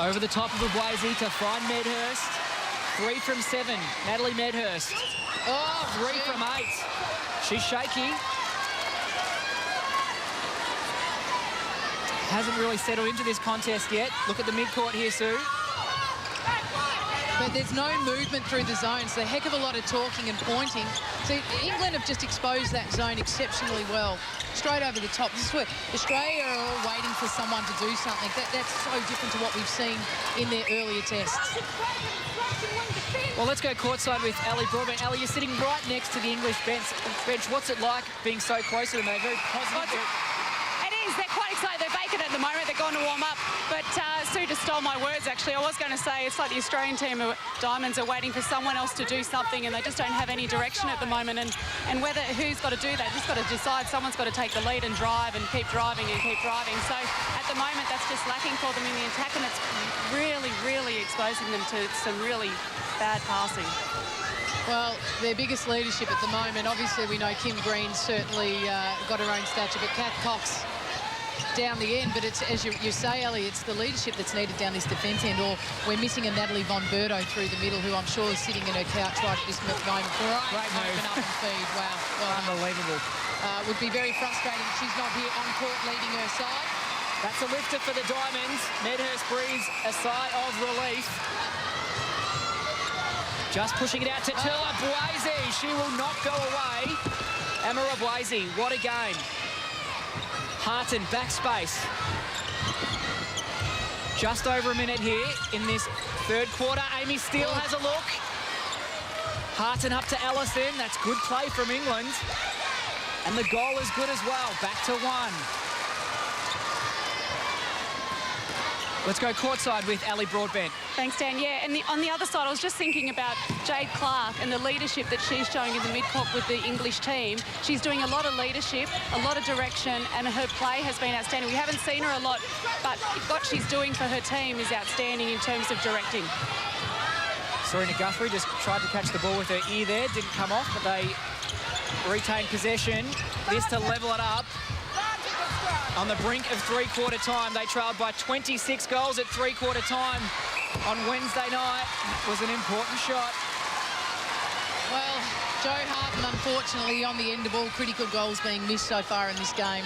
over the top of Abwazi to find Medhurst. 3 from 7, Natalie Medhurst. Oh, 3 from 8. She's shaky. Hasn't really settled into this contest yet. Look at the mid-court here, Sue. But there's no movement through the zone, so a heck of a lot of talking and pointing. So England have just exposed that zone exceptionally well. Straight over the top. This is where Australia are all waiting for someone to do something. That's so different to what we've seen in their earlier tests. Well, let's go courtside with Ali Broadbent. Ali, you're sitting right next to the English bench. What's it like being so close to them? They're very positive. It is. is. They're quite excited. They're vacant at the moment. They're going to warm up. But Sue just stole my words, actually. I was going to say it's like the Australian team of Diamonds are waiting for someone else to do something, and they just don't have any direction at the moment. And whether who's got to do that, just got to decide. Someone's got to take the lead and drive and keep driving and keep driving. So at the moment, that's just lacking for them in the attack, and it's really, really exposing them to some really bad passing. Well, their biggest leadership at the moment, obviously we know Kim Green certainly got her own stature, but Kath Cox down the end. But it's, as you say, Ellie, it's the leadership that's needed down this defence end, or we're missing a Natalie Von Berto through the middle, who I'm sure is sitting in her couch right at this moment. Great move. Open up and feed. Wow. Well, unbelievable. Would be very frustrating if she's not here on court leading her side. That's a lifter for the Diamonds. Medhurst breathes a sigh of relief. Just pushing it out to Tula Bwazy. She will not go away. Amara Bwazy, what a game. Harton, backspace. Just over a minute here in this third quarter. Amy Steele has a look. Harton up to Ellison. That's good play from England. And the goal is good as well. Back to one. Let's go courtside with Ali Broadbent. Thanks, Dan. Yeah, and on the other side, I was just thinking about Jade Clark and the leadership that she's showing in the mid-court with the English team. She's doing a lot of leadership, a lot of direction, and her play has been outstanding. We haven't seen her a lot, but what she's doing for her team is outstanding in terms of directing. Serena Guthrie just tried to catch the ball with her ear there. Didn't come off, but they retained possession. This to level it up. On the brink of three-quarter time, they trailed by 26 goals at three-quarter time on Wednesday night. That was an important shot. Well, Jo Harton, unfortunately, on the end of all critical goals being missed so far in this game.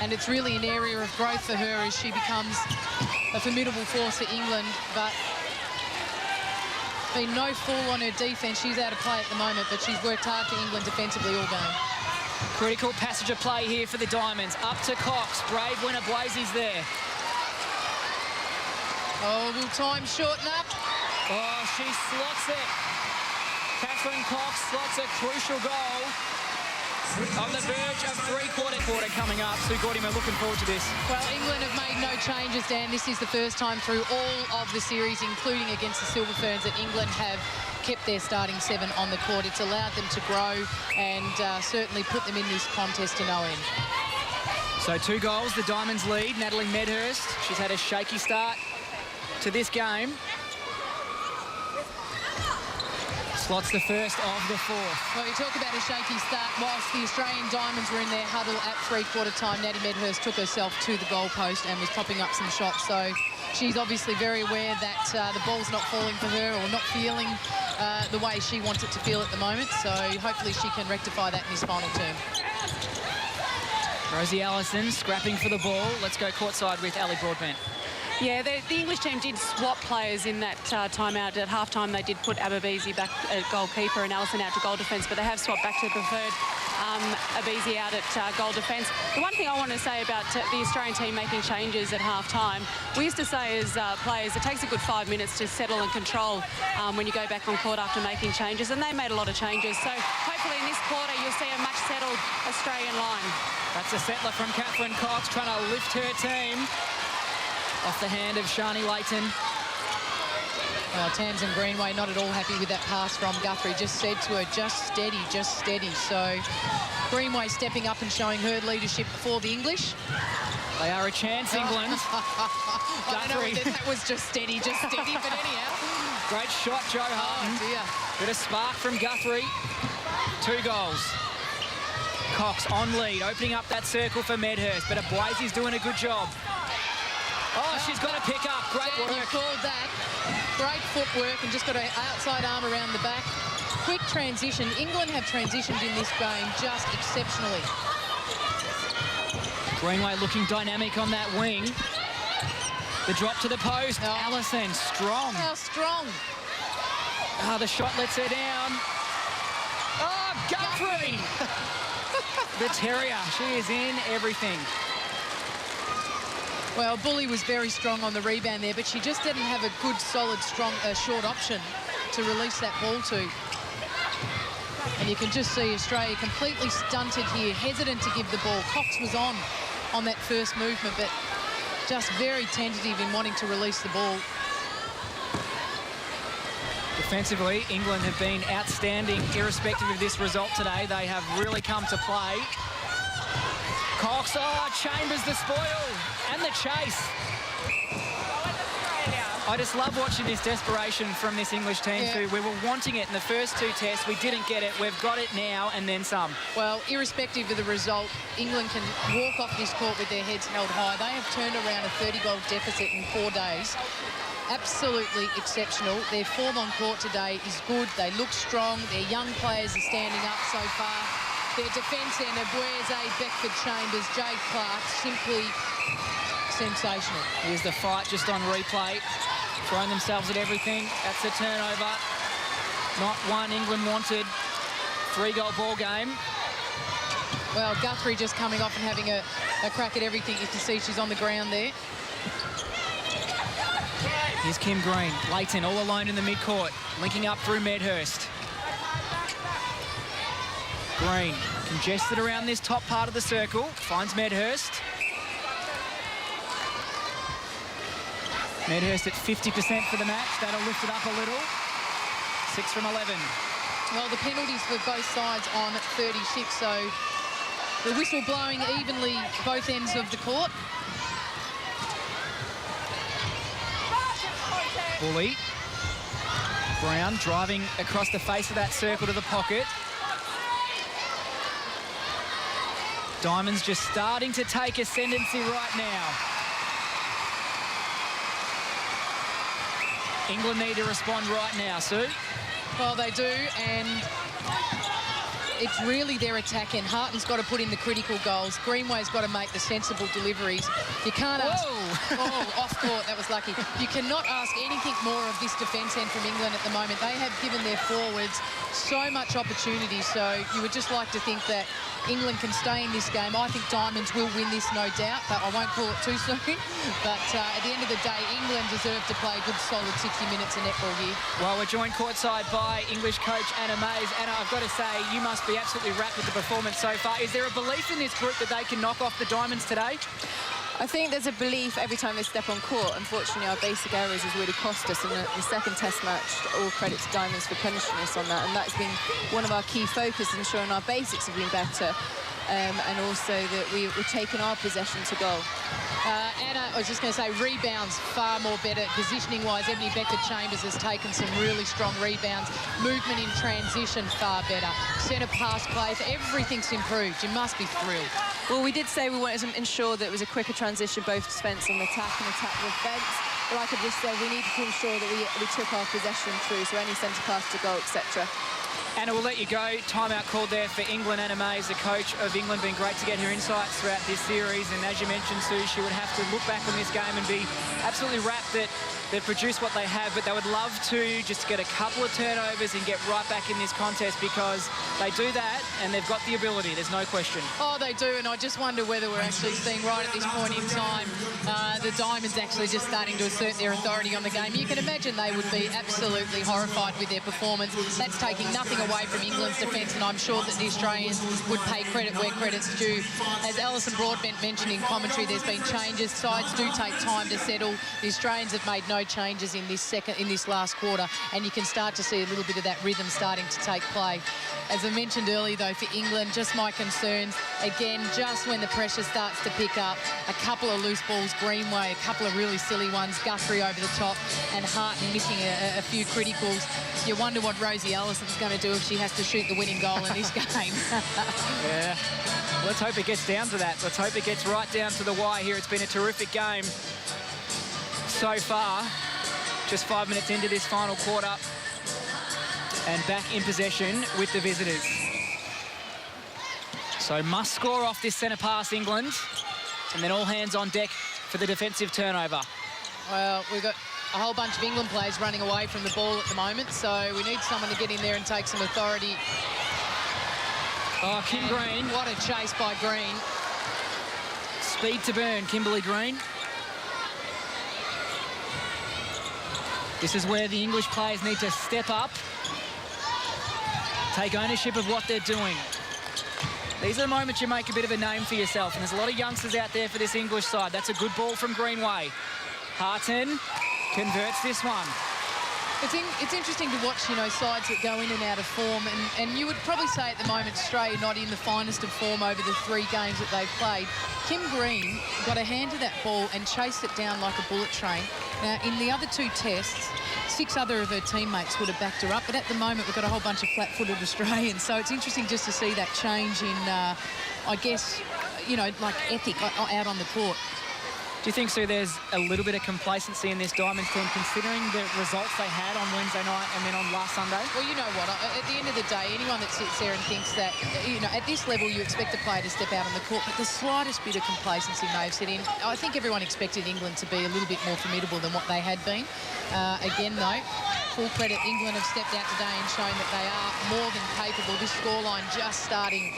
And it's really an area of growth for her as she becomes a formidable force for England. But been no fool on her defence. She's out of play at the moment, but she's worked hard for England defensively all game. Critical passage of play here for the Diamonds. Up to Cox. Brave winner Bwazy's there. Oh, will time shorten up? Oh, she slots it. Catherine Cox slots a crucial goal. On the verge of three-quarter coming up. Sue Gordimer looking forward to this. Well, England have made no changes, Dan. This is the first time through all of the series, including against the Silver Ferns, that England have kept their starting seven on the court. It's allowed them to grow and certainly put them in this contest to no end. So 2 goals, the Diamonds lead. Natalie Medhurst, she's had a shaky start to this game. Slots the first of the fourth. Well, you talk about a shaky start. Whilst the Australian Diamonds were in their huddle at three-quarter time, Natty Medhurst took herself to the goalpost and was popping up some shots. So she's obviously very aware that the ball's not falling for her or not feeling the way she wants it to feel at the moment. So hopefully she can rectify that in this final term. Rosie Allison scrapping for the ball. Let's go courtside with Ali Broadbent. Yeah, the English team did swap players in that timeout. At halftime, they did put Ababizi back at goalkeeper and Allison out to goal defence, but they have swapped back to the preferred Ababizi out at goal defence. The one thing I want to say about the Australian team making changes at halftime, we used to say as players, it takes a good 5 minutes to settle and control when you go back on court after making changes, and they made a lot of changes. So hopefully in this quarter, you'll see a much settled Australian line. That's a settler from Catherine Cox trying to lift her team. Off the hand of Shani Layton. Well, Tamsin Greenway not at all happy with that pass from Guthrie. Just said to her, just steady, just steady. So Greenway stepping up and showing her leadership for the English. They are a chance, England. I don't know whether that was just steady, but anyhow. Great shot, Jo Harton. Oh, dear. Bit of spark from Guthrie. 2 goals. Cox on lead, opening up that circle for Medhurst, but Bwazy's doing a good job. Oh, she's got to pick up. Great work. You called that. Great footwork and just got an outside arm around the back. Quick transition. England have transitioned in this game just exceptionally. Greenway looking dynamic on that wing. The drop to the post. Oh. Allison, strong. How strong. Oh, the shot lets her down. Oh, Guthrie! The Terrier. She is in everything. Well, Bully was very strong on the rebound there, but she just didn't have a good, solid, strong, short option to release that ball to. And you can just see Australia completely stunted here, hesitant to give the ball. Cox was on on that first movement, but just very tentative in wanting to release the ball. Defensively, England have been outstanding irrespective of this result today. They have really come to play. Cox, Chambers the spoil and the chase. I just love watching this desperation from this English team too. We were wanting it in the first two tests. We didn't get it. We've got it now and then some. Well, irrespective of the result, England can walk off this court with their heads held high. They have turned around a 30-goal deficit in 4 days. Absolutely exceptional. Their form on court today is good. They look strong. Their young players are standing up so far. Their defence centre, Bueze, Beckford, Chambers, Jade Clark, simply sensational. Here's the fight just on replay. Throwing themselves at everything. That's a turnover. Not one England wanted. 3-goal ball game. Well, Guthrie just coming off and having a crack at everything. You can see she's on the ground there. Here's Kim Green. Leighton all alone in the mid-court. Linking up through Medhurst. Green congested around this top part of the circle. Finds Medhurst. Medhurst at 50% for the match. That'll lift it up a little. 6 from 11. Well, the penalties for both sides on 36, so the whistle blowing evenly both ends of the court. Bully. Brown driving across the face of that circle to the pocket. Diamonds just starting to take ascendancy right now. England need to respond right now, Sue. Well, they do, and it's really their attack end. Harton's got to put in the critical goals. Greenway's got to make the sensible deliveries. You can't ask... off court, that was lucky. You cannot ask anything more of this defence end from England at the moment. They have given their forwards so much opportunity, so you would just like to think that England can stay in this game. I think Diamonds will win this, no doubt, but I won't call it too soon. But at the end of the day, England deserve to play a good, solid 60 minutes of netball here. Well, we're joined courtside by English coach Anna Mays. Anna, I've got to say, you must be absolutely wrapped with the performance so far. Is there a belief in this group that they can knock off the Diamonds today? I think there's a belief every time they step on court. Unfortunately, our basic errors has really cost us. In the second test match, all credit to Diamonds for punishing us on that. And that's been one of our key focus, ensuring our basics have been better. And also that we're taking our possession to goal. Anna, I was just going to say, rebounds far more better. Positioning-wise, Ebony Beckford-Chambers has taken some really strong rebounds. Movement in transition, far better. Centre pass play, everything's improved. You must be thrilled. Well, we did say we wanted to ensure that it was a quicker transition, both defence and attack defence. But like I just said, we needed to ensure that we took our possession through, so any centre pass to goal, etc. Anna, we'll let you go. Timeout called there for England. Anna Mays, the coach of England, been great to get her insights throughout this series. And as you mentioned, Sue, she would have to look back on this game and be absolutely wrapped that they've produced what they have, but they would love to just get a couple of turnovers and get right back in this contest, because they do that and they've got the ability, there's no question. Oh, they do, and I just wonder whether we're actually seeing right at this point in time the Diamonds actually just starting to assert their authority on the game. You can imagine they would be absolutely horrified with their performance. That's taking nothing away from England's defence, and I'm sure that the Australians would pay credit where credit's due. As Alison Broadbent mentioned in commentary, there's been changes. Sides do take time to settle. The Australians have made no changes in this last quarter, and you can start to see a little bit of that rhythm starting to take play. As I mentioned earlier, though, for England, just my concerns, again, just when the pressure starts to pick up, a couple of loose balls, Greenway, a couple of really silly ones, Guthrie over the top, and Harton missing a few criticals. You wonder what Rosie Allison's going to do if she has to shoot the winning goal in this game. Yeah. Let's hope it gets down to that. Let's hope it gets right down to the wire here. It's been a terrific game so far. Just 5 minutes into this final quarter, and back in possession with the visitors. So must score off this centre pass, England, and then all hands on deck for the defensive turnover. Well, we've got a whole bunch of England players running away from the ball at the moment, so we need someone to get in there and take some authority. Oh, Kim Green. What a chase by Green. Speed to burn, Kimberly Green. This is where the English players need to step up, take ownership of what they're doing. These are the moments you make a bit of a name for yourself, and there's a lot of youngsters out there for this English side. That's a good ball from Greenway. Harton converts this one. It's interesting to watch, you know, sides that go in and out of form, and you would probably say at the moment Australia not in the finest of form over the 3 games that they've played. Kim Green got a hand to that ball and chased it down like a bullet train. Now, in the other 2 tests, 6 other of her teammates would have backed her up, but at the moment we've got a whole bunch of flat-footed Australians, so it's interesting just to see that change in, I guess, you know, like ethic out on the court. Do you think, Sue, there's a little bit of complacency in this Diamonds team considering the results they had on Wednesday night and then on last Sunday? Well, you know what, at the end of the day, anyone that sits there and thinks that, you know, at this level you expect a player to step out on the court, but the slightest bit of complacency may have set in. I think everyone expected England to be a little bit more formidable than what they had been. Again, though, full credit, England have stepped out today and shown that they are more than capable. This scoreline just starting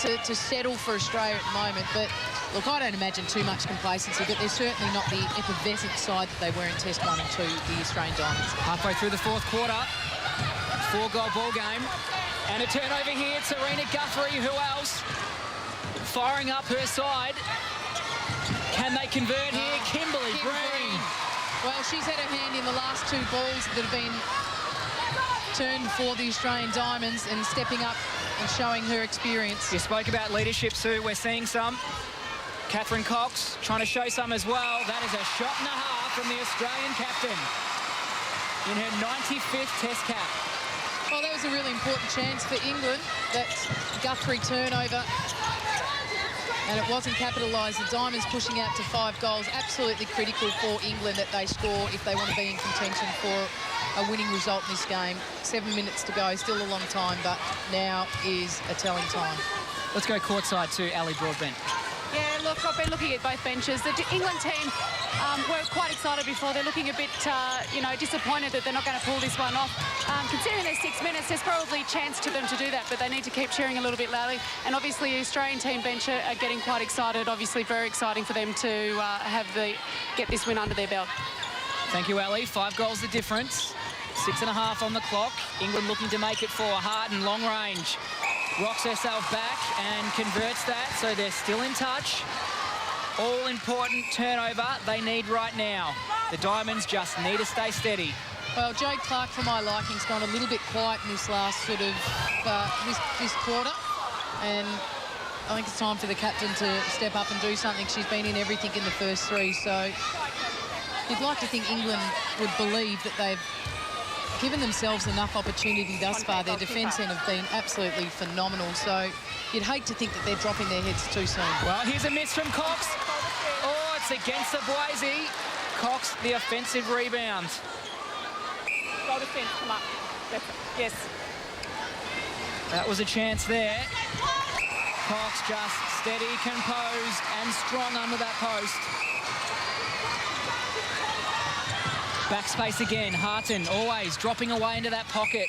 to settle for Australia at the moment, but look, I don't imagine too much complacency, but they're certainly not the effervescent side that they were in Test 1 and 2, the Australian Diamonds. Halfway through the 4th quarter, 4-goal ball game, and a turnover here. Serena Guthrie, who else? Firing up her side. Can they convert here? Kimberly Green. Well, she's had her hand in the last 2 balls that have been turned for the Australian Diamonds and stepping up and showing her experience. You spoke about leadership, Sue. We're seeing some. Catherine Cox trying to show some as well. That is a shot and a half from the Australian captain in her 95th Test cap. Well, that was a really important chance for England, that Guthrie turnover, and it wasn't capitalised. The Diamonds pushing out to 5 goals. Absolutely critical for England that they score if they want to be in contention for a winning result in this game. 7 minutes to go, still a long time, but now is a telling time. Let's go courtside to Ali Broadbent. Yeah, look, I've been looking at both benches. The England team were quite excited before. They're looking a bit, you know, disappointed that they're not going to pull this one off. Considering there's 6 minutes, there's probably a chance to them to do that, but they need to keep cheering a little bit loudly. And obviously, the Australian team bench are getting quite excited. Obviously, very exciting for them to get this win under their belt. Thank you, Ali. 5 goals the difference. 6.5 on the clock. England looking to make it 4. Harden, long range. Rocks herself back and converts that, so they're still in touch. All important turnover they need right now. The Diamonds just need to stay steady. Well, Jade Clark, for my liking, has gone a little bit quiet in this last sort of this quarter, and I think it's time for the captain to step up and do something. She's been in everything in the first 3, so you'd like to think England would believe that they've given themselves enough opportunity thus far. Their defence end have been absolutely phenomenal, so you'd hate to think that they're dropping their heads too soon. Well, here's a miss from Cox. Oh, it's against the Boise. Cox, the offensive rebound. Goal defence, come up. Yes. That was a chance there. Cox just steady, composed, and strong under that post. Backspace again. Harton always dropping away into that pocket.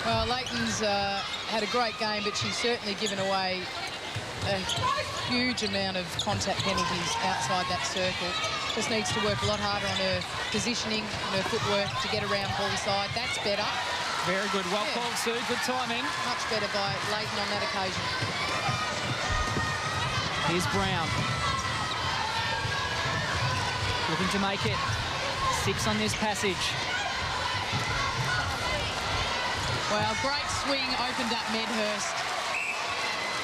Well, Leighton's had a great game, but she's certainly given away a huge amount of contact penalties outside that circle. Just needs to work a lot harder on her positioning and her footwork to get around ball side. That's better. Very good. Well called, Sue. Good timing. Much better by Leighton on that occasion. Here's Brown. Looking to make it 6 on this passage. Well, great swing opened up Medhurst.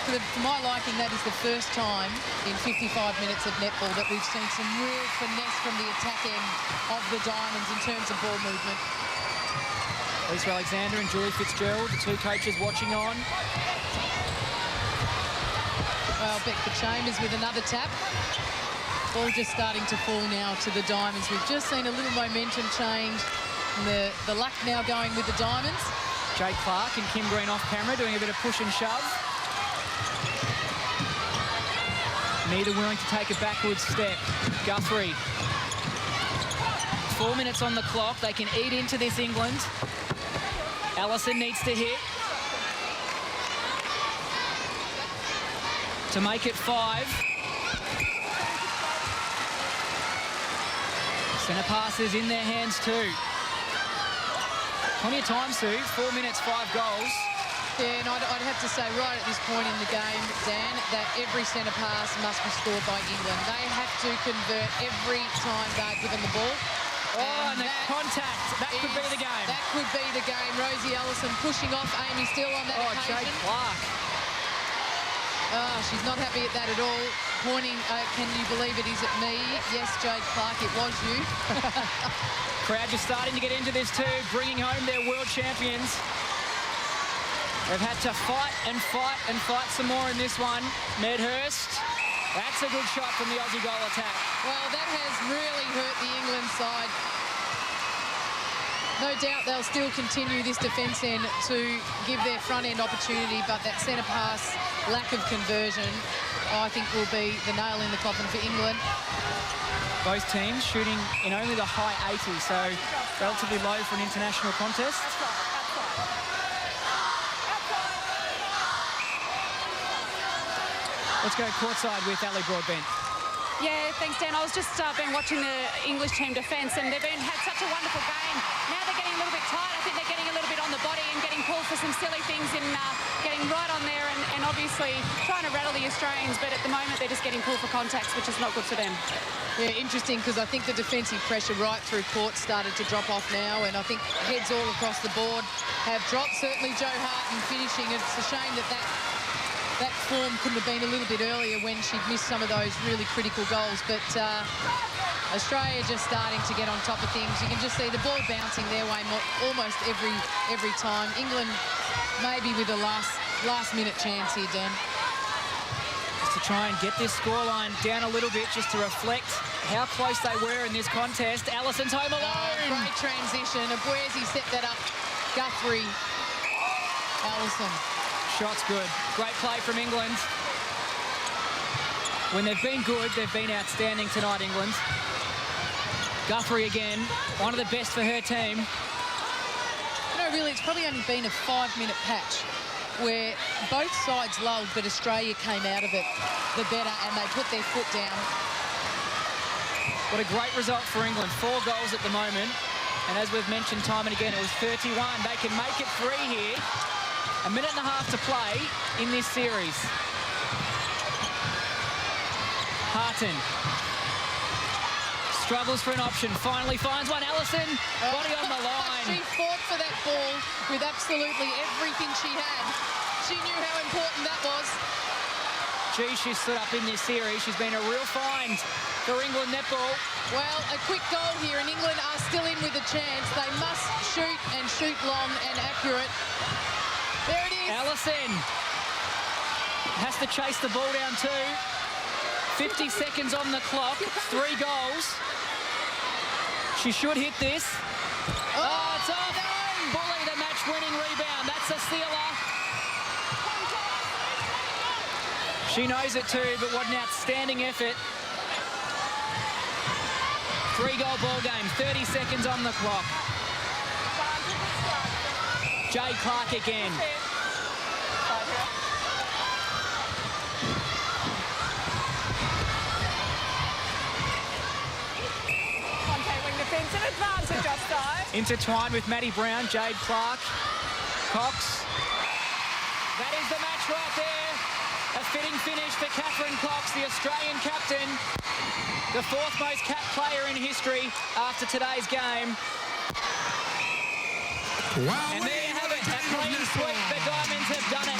For my liking, that is the first time in 55 minutes of netball that we've seen some real finesse from the attack end of the Diamonds in terms of ball movement. Lisa Alexander and Julie Fitzgerald, the 2 coaches watching on. Well, Beckford Chambers with another tap. Ball just starting to fall now to the Diamonds. We've just seen a little momentum change. And the luck now going with the Diamonds. Jade Clark and Kim Green off camera doing a bit of push and shove. Neither willing to take a backwards step. Guthrie. 4 minutes on the clock. They can eat into this England. Allison needs to hit to make it 5. Centre passes in their hands too. Plenty of time, Sue. 4 minutes, 5 goals. Yeah, and I'd have to say right at this point in the game, Dan, that every centre pass must be scored by England. They have to convert every time they're given the ball. Oh, and the contact. That could be the game. That could be the game. Rosie Ellison pushing off Amy Steele on that occasion. Jade Clark. Oh, she's not happy at that at all. Pointing, can you believe it, is it me? Yes, Jade Clark, it was you. Crowd just starting to get into this too, bringing home their world champions. They've had to fight and fight and fight some more in this one. Medhurst, that's a good shot from the Aussie goal attack. Well, that has really hurt the England side. No doubt they'll still continue this defence end to give their front end opportunity, but that centre pass lack of conversion, I think, will be the nail in the coffin for England. Both teams shooting in only the high 80s, so relatively low for an international contest. Let's go courtside with Ali Broadbent. Yeah, thanks, Dan. I was just been watching the English team defence, and they've had such a wonderful game. Now they're getting a little bit tight. I think they're getting a little bit on the body and getting pulled for some silly things and getting right on there and obviously trying to rattle the Australians, but at the moment they're just getting pulled for contacts, which is not good for them. Yeah, interesting, because I think the defensive pressure right through court started to drop off now, and I think heads all across the board have dropped. Certainly Joe Harton finishing. It's a shame that form couldn't have been a little bit earlier when she'd missed some of those really critical goals. But Australia just starting to get on top of things. You can just see the ball bouncing their way almost every time. England maybe with a last-minute chance here, Dan. Just to try and get this scoreline down a little bit, just to reflect how close they were in this contest. Allison's home alone. Great transition. Abuezi set that up. Guthrie. Allison. Shot's good. Great play from England. When they've been good, they've been outstanding tonight, England. Guthrie again, one of the best for her team. You know, really, it's probably only been a 5-minute patch where both sides lulled, but Australia came out of it the better, and they put their foot down. What a great result for England. 4 goals at the moment. And as we've mentioned time and again, it was 31. They can make it 3 here. A minute and a half to play in this series. Harton struggles for an option, finally finds one. Allison, body on the line. She fought for that ball with absolutely everything she had. She knew how important that was. Gee, she's stood up in this series. She's been a real find for England netball. Well, a quick goal here, and England are still in with a chance. They must shoot and shoot long and accurate. There it is. Allison has to chase the ball down too. 50 seconds on the clock, 3 goals. She should hit this. Oh, it's off. No. Bully, the match-winning rebound. That's a sealer. She knows it too, but what an outstanding effort. 3-goal ball game, 30 seconds on the clock. Jade Clark again. Defensive advantage offside. Intertwined with Maddie Brown, Jade Clark, Cox. That is the match right there. A fitting finish for Catherine Cox, the Australian captain. The 4th most capped player in history after today's game. Wow, and there you have it, a clean sweep. The Diamonds have done it.